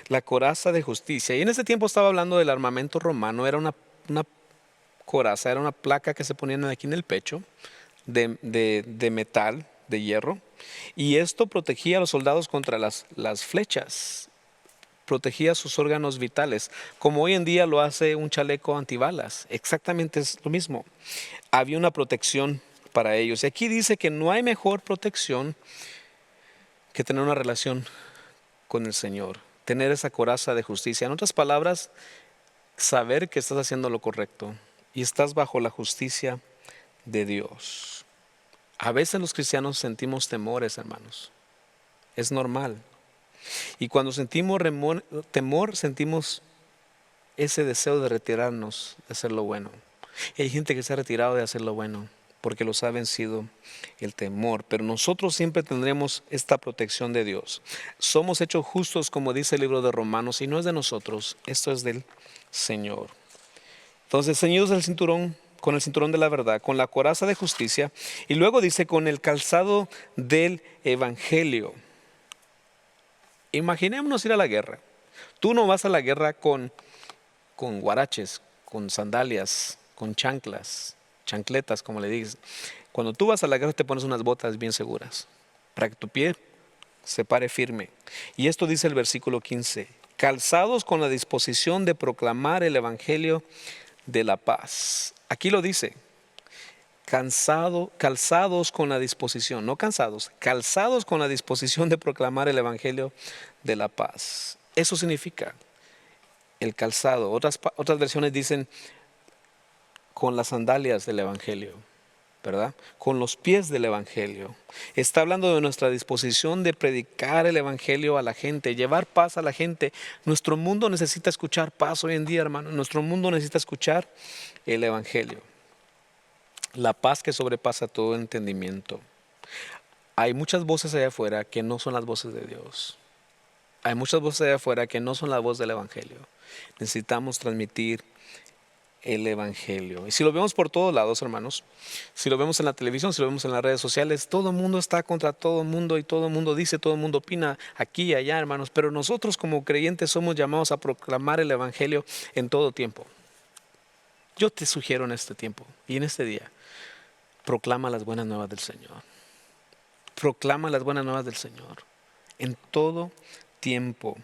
La coraza de justicia. Y en ese tiempo estaba hablando del armamento romano. Era una coraza, era una placa que se ponían aquí en el pecho de metal, de hierro. Y esto protegía a los soldados contra las flechas. Protegía sus órganos vitales, como hoy en día lo hace un chaleco antibalas. Exactamente es lo mismo. Había una protección para ellos. Y aquí dice que no hay mejor protección que tener una relación con el Señor, tener esa coraza de justicia. En otras palabras, saber que estás haciendo lo correcto y estás bajo la justicia de Dios. A veces los cristianos sentimos temores, hermanos. Es normal. Y cuando sentimos temor, sentimos ese deseo de retirarnos de hacer lo bueno. Y hay gente que se ha retirado de hacer lo bueno porque los ha vencido el temor. Pero nosotros siempre tendremos esta protección de Dios. Somos hechos justos, como dice el libro de Romanos, y no es de nosotros, esto es del Señor. Entonces, ceñidos del cinturón, con el cinturón de la verdad, con la coraza de justicia, y luego dice con el calzado del evangelio. Imaginémonos ir a la guerra. Tú no vas a la guerra con guaraches, con sandalias, con chancletas, como le dices. Cuando tú vas a la guerra te pones unas botas bien seguras para que tu pie se pare firme. Y esto dice el versículo 15: calzados con la disposición de proclamar el evangelio de la paz. Aquí lo dice. Calzados con la disposición, no cansados, calzados con la disposición de proclamar el evangelio de la paz. Eso significa el calzado. Otras versiones dicen con las sandalias del evangelio, ¿verdad? Con los pies del evangelio. Está hablando de nuestra disposición de predicar el evangelio a la gente, llevar paz a la gente. Nuestro mundo necesita escuchar paz hoy en día, hermano. Nuestro mundo necesita escuchar el evangelio. La paz que sobrepasa todo entendimiento. Hay muchas voces allá afuera que no son las voces de Dios. Hay muchas voces allá afuera que no son la voz del evangelio. Necesitamos transmitir el evangelio. Y si lo vemos por todos lados, hermanos, si lo vemos en la televisión, si lo vemos en las redes sociales, todo el mundo está contra todo el mundo y todo el mundo dice, todo el mundo opina aquí y allá, hermanos. Pero nosotros como creyentes somos llamados a proclamar el evangelio en todo tiempo. Yo te sugiero en este tiempo y en este día, proclama las buenas nuevas del Señor. Proclama las buenas nuevas del Señor en todo tiempo.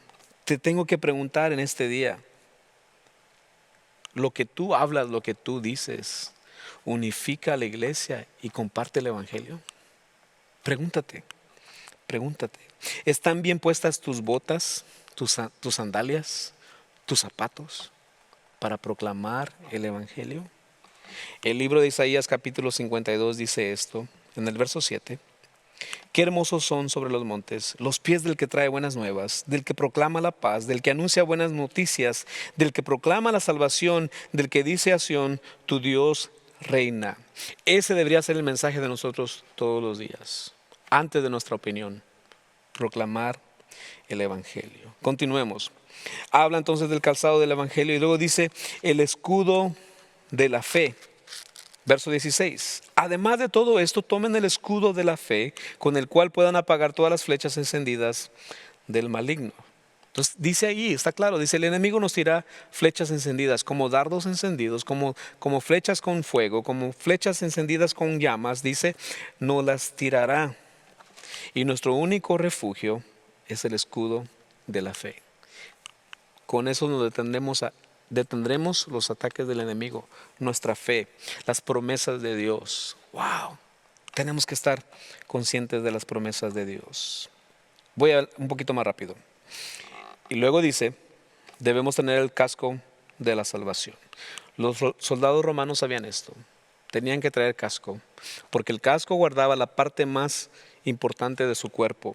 Te tengo que preguntar en este día, lo que tú hablas, lo que tú dices, unifica a la iglesia y comparte el evangelio. Pregúntate. ¿Están bien puestas tus botas, tus sandalias, tus zapatos para proclamar el evangelio? El libro de Isaías capítulo 52 dice esto en el verso 7. Qué hermosos son sobre los montes los pies del que trae buenas nuevas, del que proclama la paz, del que anuncia buenas noticias, del que proclama la salvación, del que dice a Sión, tu Dios reina. Ese debería ser el mensaje de nosotros todos los días, antes de nuestra opinión, proclamar el evangelio. Continuemos. Habla entonces del calzado del evangelio y luego dice el escudo de la fe. Verso 16. Además de todo esto, tomen el escudo de la fe con el cual puedan apagar todas las flechas encendidas del maligno. Entonces dice ahí, está claro, dice el enemigo nos tira flechas encendidas como dardos encendidos, como flechas con fuego, como flechas encendidas con llamas, dice, no las tirará. Y nuestro único refugio es el escudo de la fe. Con eso nos detendremos los ataques del enemigo, nuestra fe, las promesas de Dios. ¡Wow! Tenemos que estar conscientes de las promesas de Dios. Voy un poquito más rápido. Y luego dice, debemos tener el casco de la salvación. Los soldados romanos sabían esto. Tenían que traer casco, porque el casco guardaba la parte más importante de su cuerpo,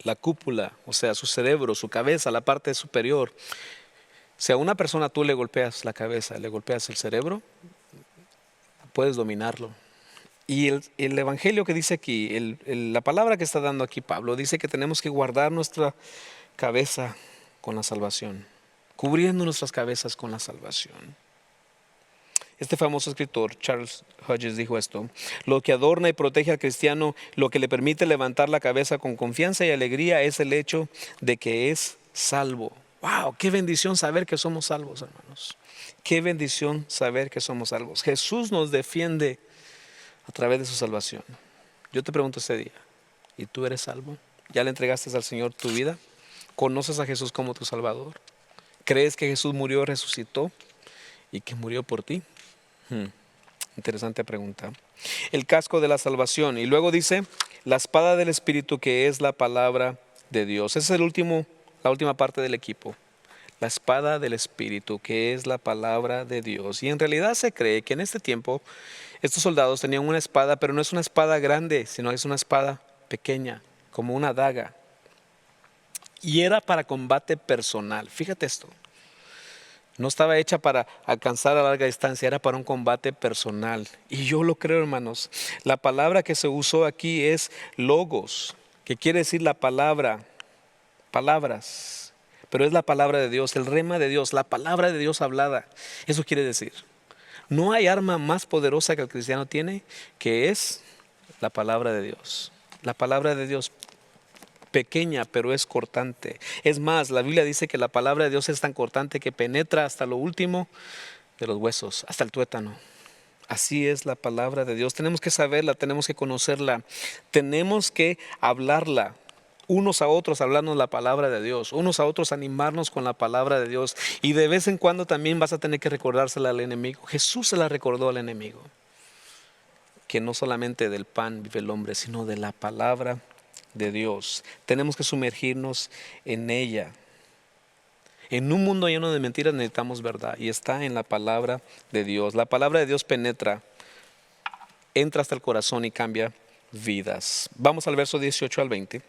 la cúpula, o sea, su cerebro, su cabeza, la parte superior. Si a una persona tú le golpeas la cabeza, le golpeas el cerebro, puedes dominarlo. Y el evangelio que dice aquí, la palabra que está dando aquí Pablo, dice que tenemos que guardar nuestra cabeza con la salvación, cubriendo nuestras cabezas con la salvación. Este famoso escritor, Charles Hodges, dijo esto: lo que adorna y protege al cristiano, lo que le permite levantar la cabeza con confianza y alegría, es el hecho de que es salvo. ¡Wow! ¡Qué bendición saber que somos salvos, hermanos! ¡Qué bendición saber que somos salvos! Jesús nos defiende a través de su salvación. Yo te pregunto este día, ¿y tú eres salvo? ¿Ya le entregaste al Señor tu vida? ¿Conoces a Jesús como tu Salvador? ¿Crees que Jesús murió, resucitó y que murió por ti? Interesante pregunta. El casco de la salvación. Y luego dice, la espada del Espíritu, que es la palabra de Dios. Esa es la última parte del equipo. La espada del Espíritu, que es la palabra de Dios. Y en realidad se cree que en este tiempo estos soldados tenían una espada, pero no es una espada grande, sino es una espada pequeña, como una daga. Y era para combate personal. Fíjate esto. No estaba hecha para alcanzar a larga distancia, era para un combate personal. Y yo lo creo, hermanos. La palabra que se usó aquí es logos, que quiere decir la palabra, palabras. Pero es la palabra de Dios, el rema de Dios, la palabra de Dios hablada. Eso quiere decir. No hay arma más poderosa que el cristiano tiene, que es la palabra de Dios. La palabra de Dios, pequeña, pero es cortante. Es más, la Biblia dice que la palabra de Dios es tan cortante que penetra hasta lo último de los huesos, hasta el tuétano. Así es la palabra de Dios. Tenemos que saberla, tenemos que conocerla, tenemos que hablarla. Unos a otros hablarnos la palabra de Dios, unos a otros animarnos con la palabra de Dios. Y de vez en cuando también vas a tener que recordársela al enemigo. Jesús se la recordó al enemigo, que no solamente del pan vive el hombre, sino de la palabra de Dios. Tenemos que sumergirnos en ella. En un mundo lleno de mentiras necesitamos verdad, y está en la palabra de Dios. La palabra de Dios penetra, entra hasta el corazón y cambia vidas. Vamos al verso 18 al 20.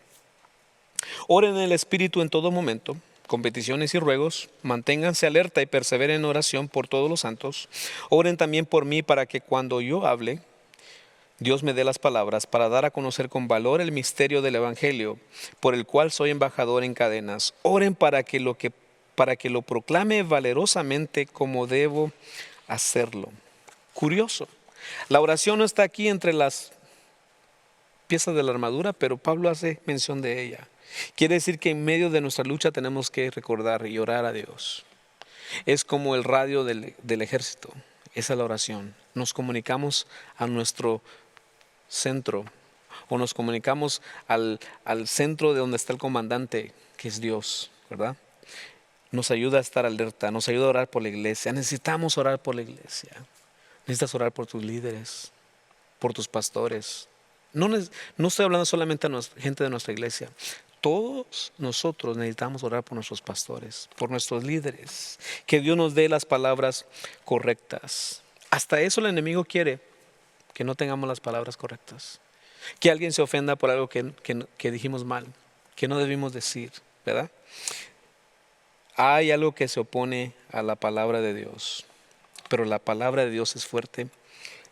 Oren en el Espíritu en todo momento, con peticiones y ruegos. Manténganse alerta y perseveren en oración por todos los santos. Oren también por mí, para que cuando yo hable, Dios me dé las palabras para dar a conocer con valor el misterio del Evangelio, por el cual soy embajador en cadenas. Oren para que lo proclame valerosamente como debo hacerlo. Curioso, la oración no está aquí entre las piezas de la armadura, pero Pablo hace mención de ella. Quiere decir que en medio de nuestra lucha tenemos que recordar y orar a Dios. Es como el radio del ejército. Esa es la oración. Nos comunicamos a nuestro centro, o nos comunicamos al centro de donde está el comandante, que es Dios, ¿verdad? Nos ayuda a estar alerta, nos ayuda a orar por la iglesia. Necesitamos orar por la iglesia. Necesitas orar por tus líderes, por tus pastores. No estoy hablando solamente a la gente de nuestra iglesia. Todos nosotros necesitamos orar por nuestros pastores, por nuestros líderes. Que Dios nos dé las palabras correctas. Hasta eso el enemigo quiere, que no tengamos las palabras correctas. Que alguien se ofenda por algo que dijimos mal, que no debimos decir, ¿verdad? Hay algo que se opone a la palabra de Dios, pero la palabra de Dios es fuerte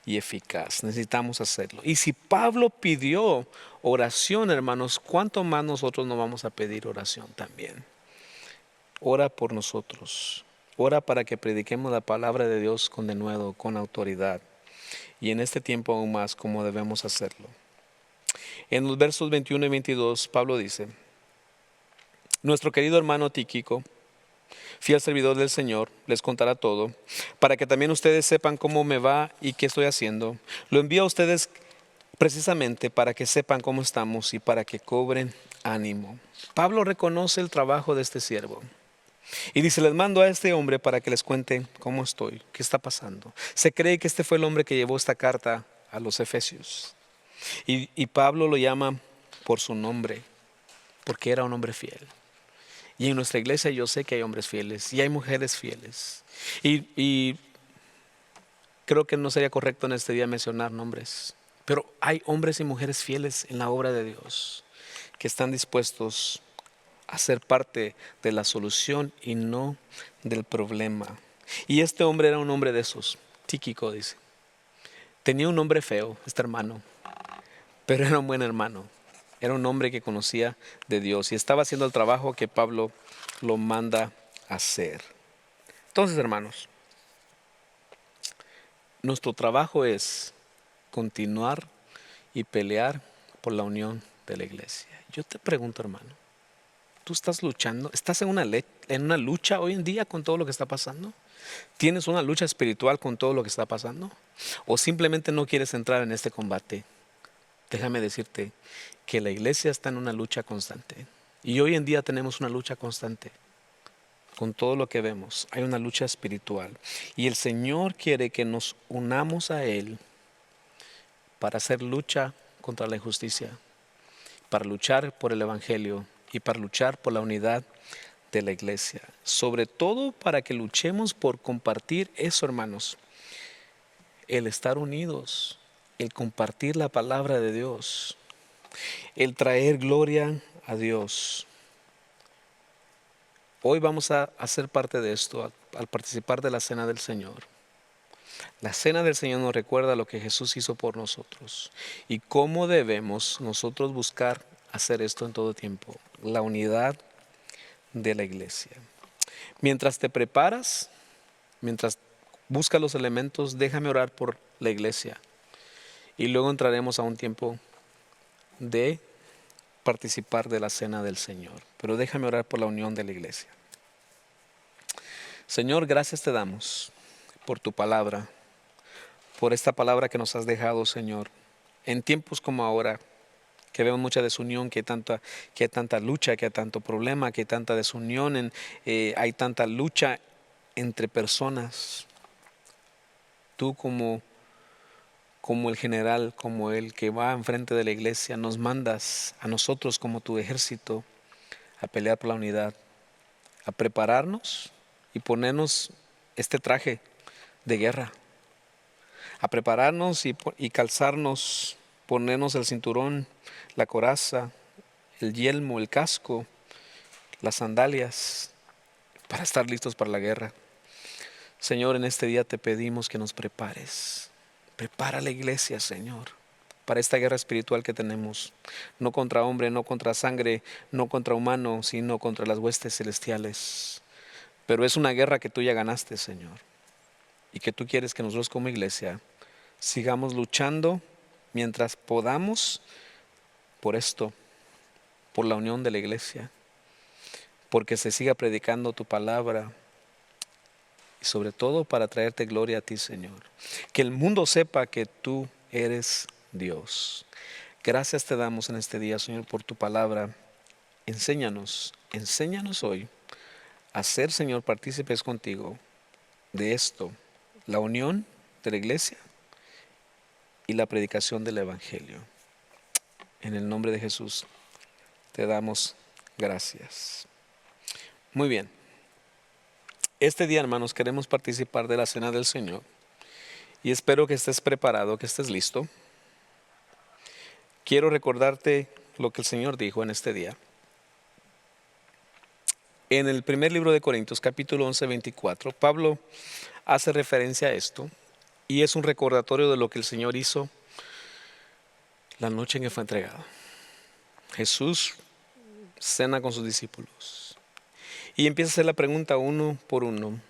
y eficaz. Necesitamos hacerlo. Y si Pablo pidió oración, hermanos, ¿cuánto más nosotros no vamos a pedir oración también? Ora por nosotros. Ora para que prediquemos la palabra de Dios con denuedo, con autoridad. Y en este tiempo aún más, como debemos hacerlo. En los versos 21 y 22, Pablo dice: nuestro querido hermano Tíquico, fiel servidor del Señor, les contará todo, para que también ustedes sepan cómo me va y qué estoy haciendo. Lo envío a ustedes precisamente para que sepan cómo estamos y para que cobren ánimo. Pablo reconoce el trabajo de este siervo y dice: les mando a este hombre para que les cuente cómo estoy, qué está pasando. Se cree que este fue el hombre que llevó esta carta a los Efesios, y Pablo lo llama por su nombre, porque era un hombre fiel. Y en nuestra iglesia yo sé que hay hombres fieles y hay mujeres fieles. Y creo que no sería correcto en este día mencionar nombres, pero hay hombres y mujeres fieles en la obra de Dios que están dispuestos a ser parte de la solución y no del problema. Y este hombre era un hombre de esos, Tíquico dice. Tenía un nombre feo, este hermano, pero era un buen hermano. Era un hombre que conocía de Dios y estaba haciendo el trabajo que Pablo lo manda a hacer. Entonces, hermanos, nuestro trabajo es continuar y pelear por la unión de la iglesia. Yo te pregunto, hermano, ¿tú estás luchando? ¿Estás en una lucha hoy en día con todo lo que está pasando? ¿Tienes una lucha espiritual con todo lo que está pasando? ¿O simplemente no quieres entrar en este combate? Déjame decirte que la iglesia está en una lucha constante. Y hoy en día tenemos una lucha constante. Con todo lo que vemos, hay una lucha espiritual. Y el Señor quiere que nos unamos a Él para hacer lucha contra la injusticia, para luchar por el Evangelio y para luchar por la unidad de la iglesia. Sobre todo para que luchemos por compartir eso, hermanos. El estar unidos, el compartir la palabra de Dios, el traer gloria a Dios. Hoy vamos a hacer parte de esto al participar de la Cena del Señor. La Cena del Señor nos recuerda lo que Jesús hizo por nosotros y cómo debemos nosotros buscar hacer esto en todo tiempo, la unidad de la iglesia. Mientras te preparas, mientras buscas los elementos, déjame orar por la iglesia y luego entraremos a un tiempo de participar de la Cena del Señor. Pero déjame orar por la unión de la iglesia. Señor, gracias te damos por tu palabra, por esta palabra que nos has dejado, Señor, en tiempos como ahora, que vemos mucha desunión, que hay tanta lucha, que hay tanto problema, que hay tanta desunión, hay tanta lucha entre personas. Tú como el general, como el que va enfrente de la iglesia, nos mandas a nosotros como tu ejército a pelear por la unidad, a prepararnos y ponernos este traje de guerra, a prepararnos y calzarnos, ponernos el cinturón, la coraza, el yelmo, el casco, las sandalias, para estar listos para la guerra. Señor, en este día te pedimos que nos prepares. Prepara la iglesia, Señor, para esta guerra espiritual que tenemos. No contra hombre, no contra sangre, no contra humano, sino contra las huestes celestiales. Pero es una guerra que tú ya ganaste, Señor. Y que tú quieres que nosotros como iglesia sigamos luchando mientras podamos por esto, por la unión de la iglesia, porque se siga predicando tu palabra y sobre todo para traerte gloria a ti, Señor. Que el mundo sepa que tú eres Dios. Gracias te damos en este día, Señor, por tu palabra. Enséñanos hoy a ser, Señor, partícipes contigo de esto, la unión de la iglesia y la predicación del Evangelio. En el nombre de Jesús te damos gracias. Muy bien. Este día, hermanos, queremos participar de la Cena del Señor y espero que estés preparado, que estés listo. Quiero recordarte lo que el Señor dijo en este día. En el primer libro de Corintios, capítulo 11, 24, Pablo hace referencia a esto y es un recordatorio de lo que el Señor hizo la noche en que fue entregado. Jesús cena con sus discípulos y empieza a hacer la pregunta uno por uno.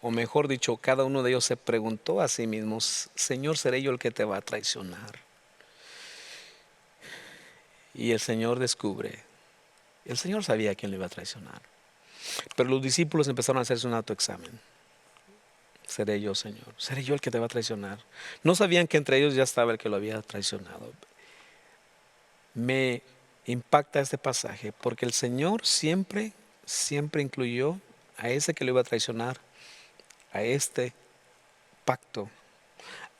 O mejor dicho, cada uno de ellos se preguntó a sí mismos: Señor, ¿seré yo el que te va a traicionar? Y el Señor descubre, el Señor sabía a quién le iba a traicionar, pero los discípulos empezaron a hacerse un autoexamen. ¿Seré yo, Señor? ¿Seré yo el que te va a traicionar? No sabían que entre ellos ya estaba el que lo había traicionado. Me impacta este pasaje porque el Señor siempre incluyó a ese que lo iba a traicionar, a este pacto,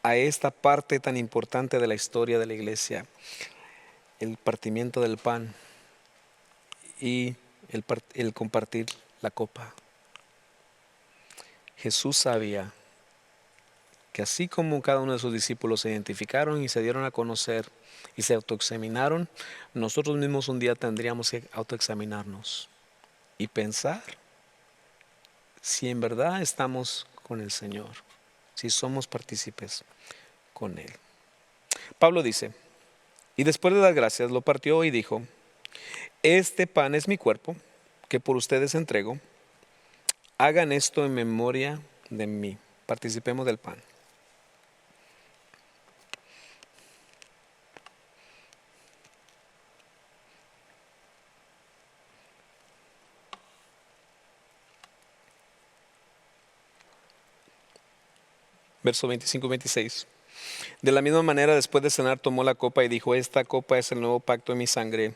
a esta parte tan importante de la historia de la iglesia, el partimiento del pan. y el compartir la copa. Jesús sabía que así como cada uno de sus discípulos se identificaron y se dieron a conocer y se autoexaminaron, nosotros mismos un día tendríamos que autoexaminarnos y pensar si en verdad estamos con el Señor, si somos partícipes con Él. Pablo dice, y después de dar gracias, lo partió y dijo, este pan es mi cuerpo, que por ustedes entrego. Hagan esto en memoria de mí. Participemos del pan. Verso 25-26. De la misma manera, después de cenar, tomó la copa y dijo, esta copa es el nuevo pacto en mi sangre.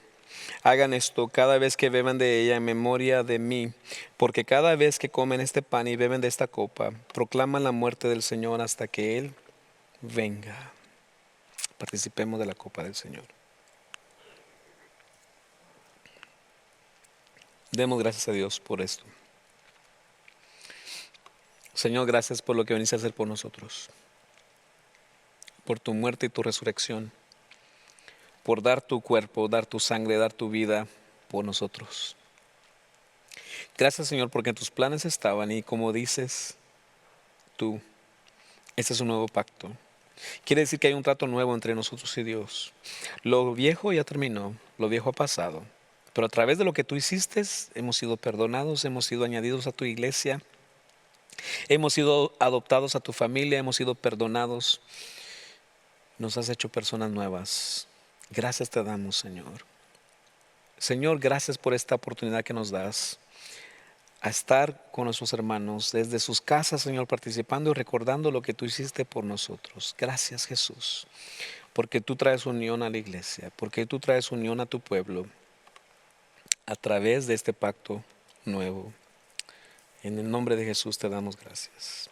Hagan esto cada vez que beban de ella en memoria de mí, porque cada vez que comen este pan y beben de esta copa, proclaman la muerte del Señor hasta que Él venga. Participemos de la copa del Señor. Demos gracias a Dios por esto. Señor, gracias por lo que veniste a hacer por nosotros, por tu muerte y tu resurrección, por dar tu cuerpo, dar tu sangre, dar tu vida por nosotros. Gracias, Señor, porque en tus planes estaban y como dices tú, este es un nuevo pacto. Quiere decir que hay un trato nuevo entre nosotros y Dios. Lo viejo ya terminó, lo viejo ha pasado, pero a través de lo que tú hiciste hemos sido perdonados, hemos sido añadidos a tu iglesia, hemos sido adoptados a tu familia, hemos sido perdonados. Nos has hecho personas nuevas. Gracias te damos, Señor. Señor, gracias por esta oportunidad que nos das a estar con nuestros hermanos desde sus casas, Señor, participando y recordando lo que tú hiciste por nosotros. Gracias, Jesús, porque tú traes unión a la iglesia, porque tú traes unión a tu pueblo a través de este pacto nuevo. En el nombre de Jesús te damos gracias.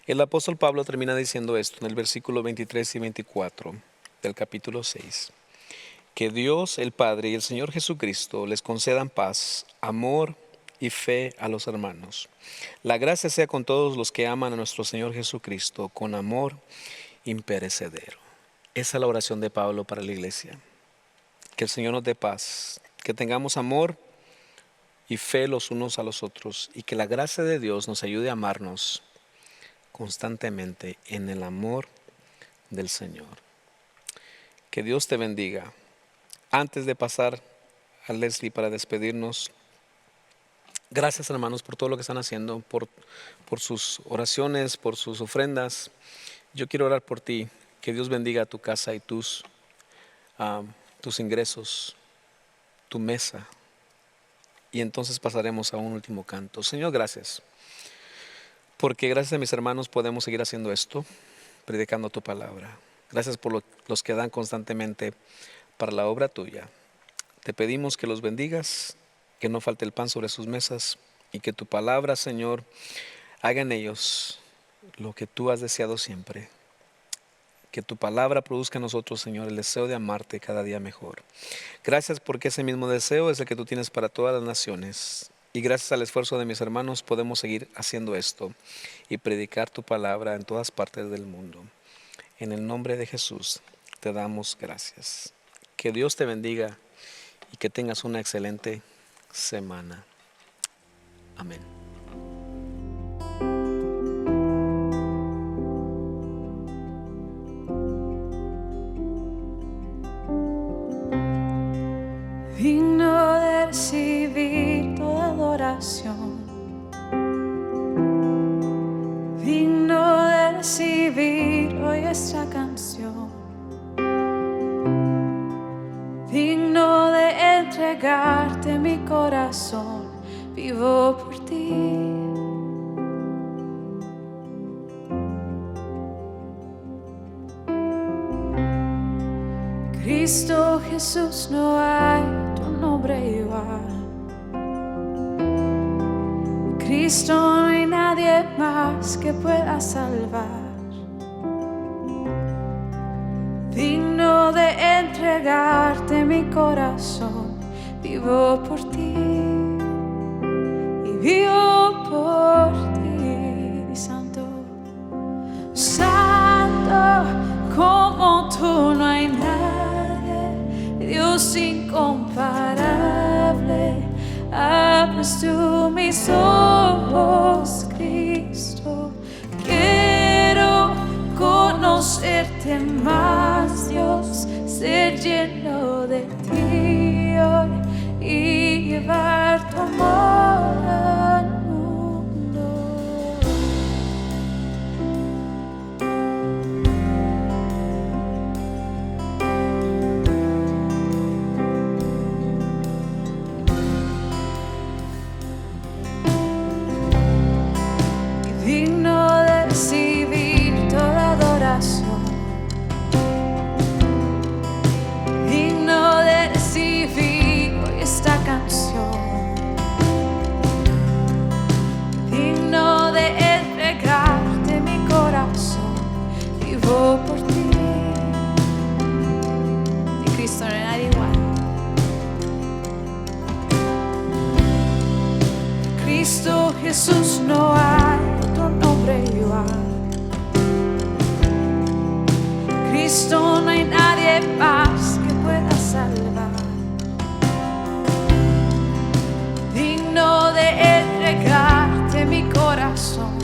El apóstol Pablo termina diciendo esto en el versículo 23 y 24 del capítulo 6. Que Dios el Padre y el Señor Jesucristo les concedan paz, amor y fe a los hermanos. La gracia sea con todos los que aman a nuestro Señor Jesucristo con amor imperecedero. Esa es la oración de Pablo para la iglesia. Que el Señor nos dé paz, que tengamos amor y fe los unos a los otros y que la gracia de Dios nos ayude a amarnos constantemente en el amor del Señor. Que Dios te bendiga. Antes de pasar a Leslie para despedirnos, gracias hermanos por todo lo que están haciendo, por sus oraciones, por sus ofrendas. Yo quiero orar por ti, que Dios bendiga tu casa y tus ingresos, tu mesa. Y entonces pasaremos a un último canto. Señor, gracias. Porque gracias a mis hermanos podemos seguir haciendo esto, predicando tu palabra. Gracias por los que dan constantemente para la obra tuya. Te pedimos que los bendigas, que no falte el pan sobre sus mesas y que tu palabra, Señor, haga en ellos lo que tú has deseado siempre. Que tu palabra produzca en nosotros, Señor, el deseo de amarte cada día mejor. Gracias porque ese mismo deseo es el que tú tienes para todas las naciones. Y gracias al esfuerzo de mis hermanos podemos seguir haciendo esto y predicar tu palabra en todas partes del mundo. En el nombre de Jesús te damos gracias. Que Dios te bendiga y que tengas una excelente semana. Amén. Digno de recibir toda adoración, digno de recibir hoy esta canción, digno de entregarte mi corazón, vivo por ti. Cristo Jesús, no hay tu nombre igual. Cristo, no hay nadie más que pueda salvar. Digno de entregarte mi corazón, vivo por ti y vivo por ti, Santo, Santo, como tú no hay nadie, Dios incomparable. Abres tú mis ojos, Cristo, quiero conocerte más, Dios, ser lleno de ti hoy y llevar tu amor al mundo. Digno de recibir toda adoración, digno de recibir hoy esta canción, digno de entregarte mi corazón, vivo por ti. Y Cristo, no hay nadie igual. Cristo Jesús, no hay otro nombre igual. Cristo, no hay nadie más que pueda salvar. Digno de entregarte mi corazón,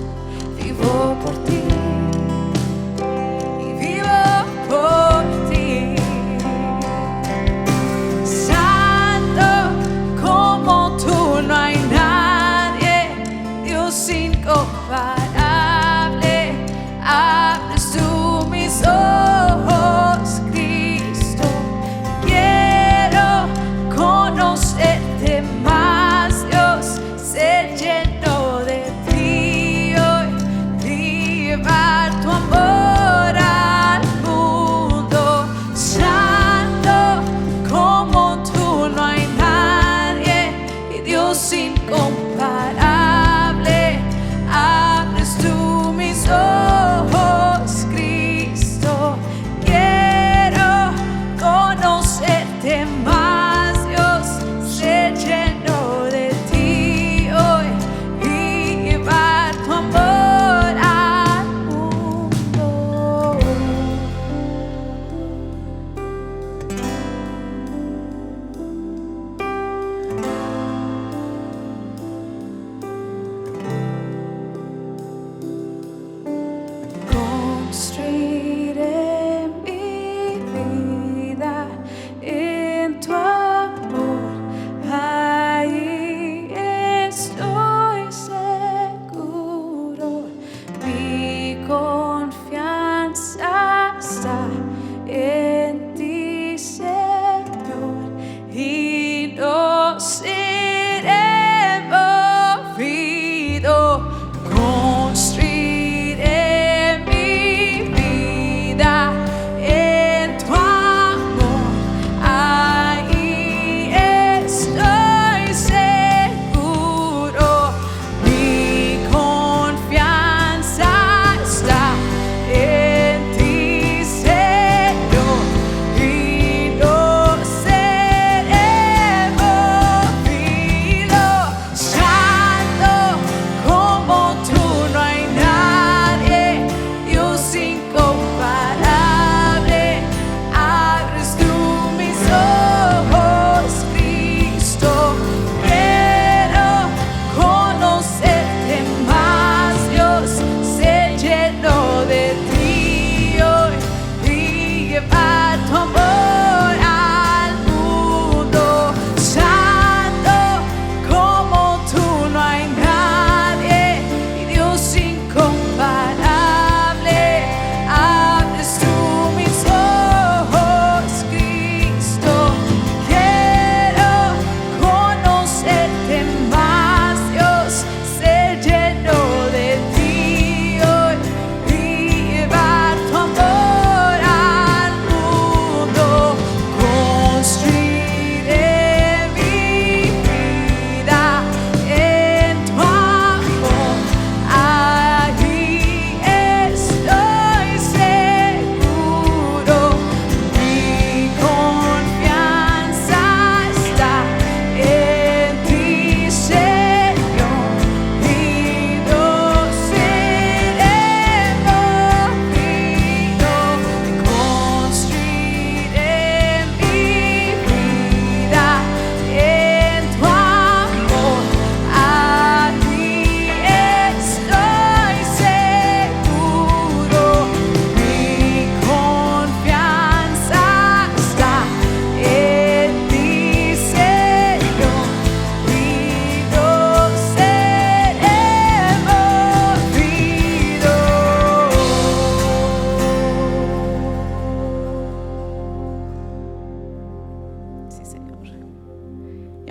vivo por ti y vivo por ti. Santo, como tú no hay nadie, Dios incomparable. Abres tú mis ojos, Cristo,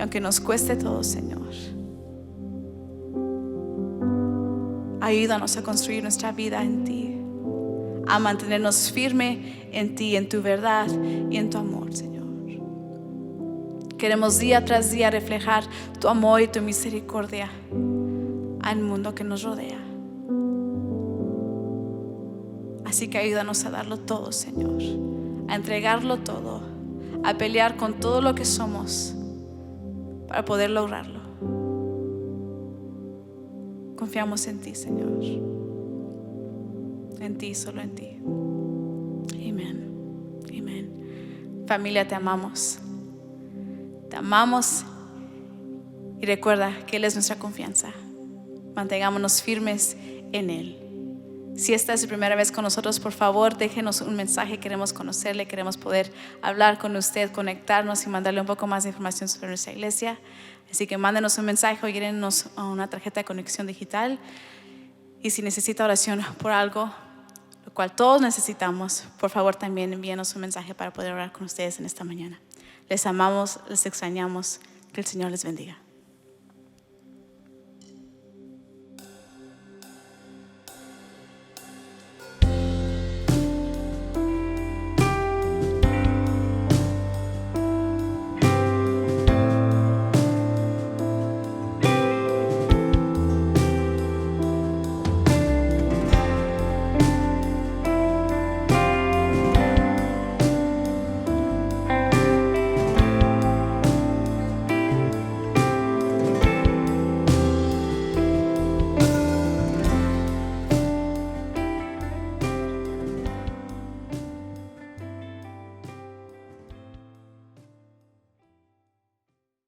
Y aunque nos cueste todo, Señor, ayúdanos a construir nuestra vida en ti, a mantenernos firme en ti, en tu verdad y en tu amor, Señor. Queremos día tras día reflejar tu amor y tu misericordia al mundo que nos rodea. Así que ayúdanos a darlo todo, Señor, a entregarlo todo, a pelear con todo lo que somos para poder lograrlo. Confiamos en ti, Señor. En ti, solo en ti. Amén. Amén. Familia, te amamos. Te amamos. Y recuerda que Él es nuestra confianza. Mantengámonos firmes en Él. Si esta es su primera vez con nosotros, por favor, déjenos un mensaje. Queremos conocerle, queremos poder hablar con usted, conectarnos y mandarle un poco más de información sobre nuestra iglesia. Así que mándenos un mensaje o llénenos una tarjeta de conexión digital. Y si necesita oración por algo, lo cual todos necesitamos, por favor también envíenos un mensaje para poder orar con ustedes en esta mañana. Les amamos, les extrañamos. Que el Señor les bendiga.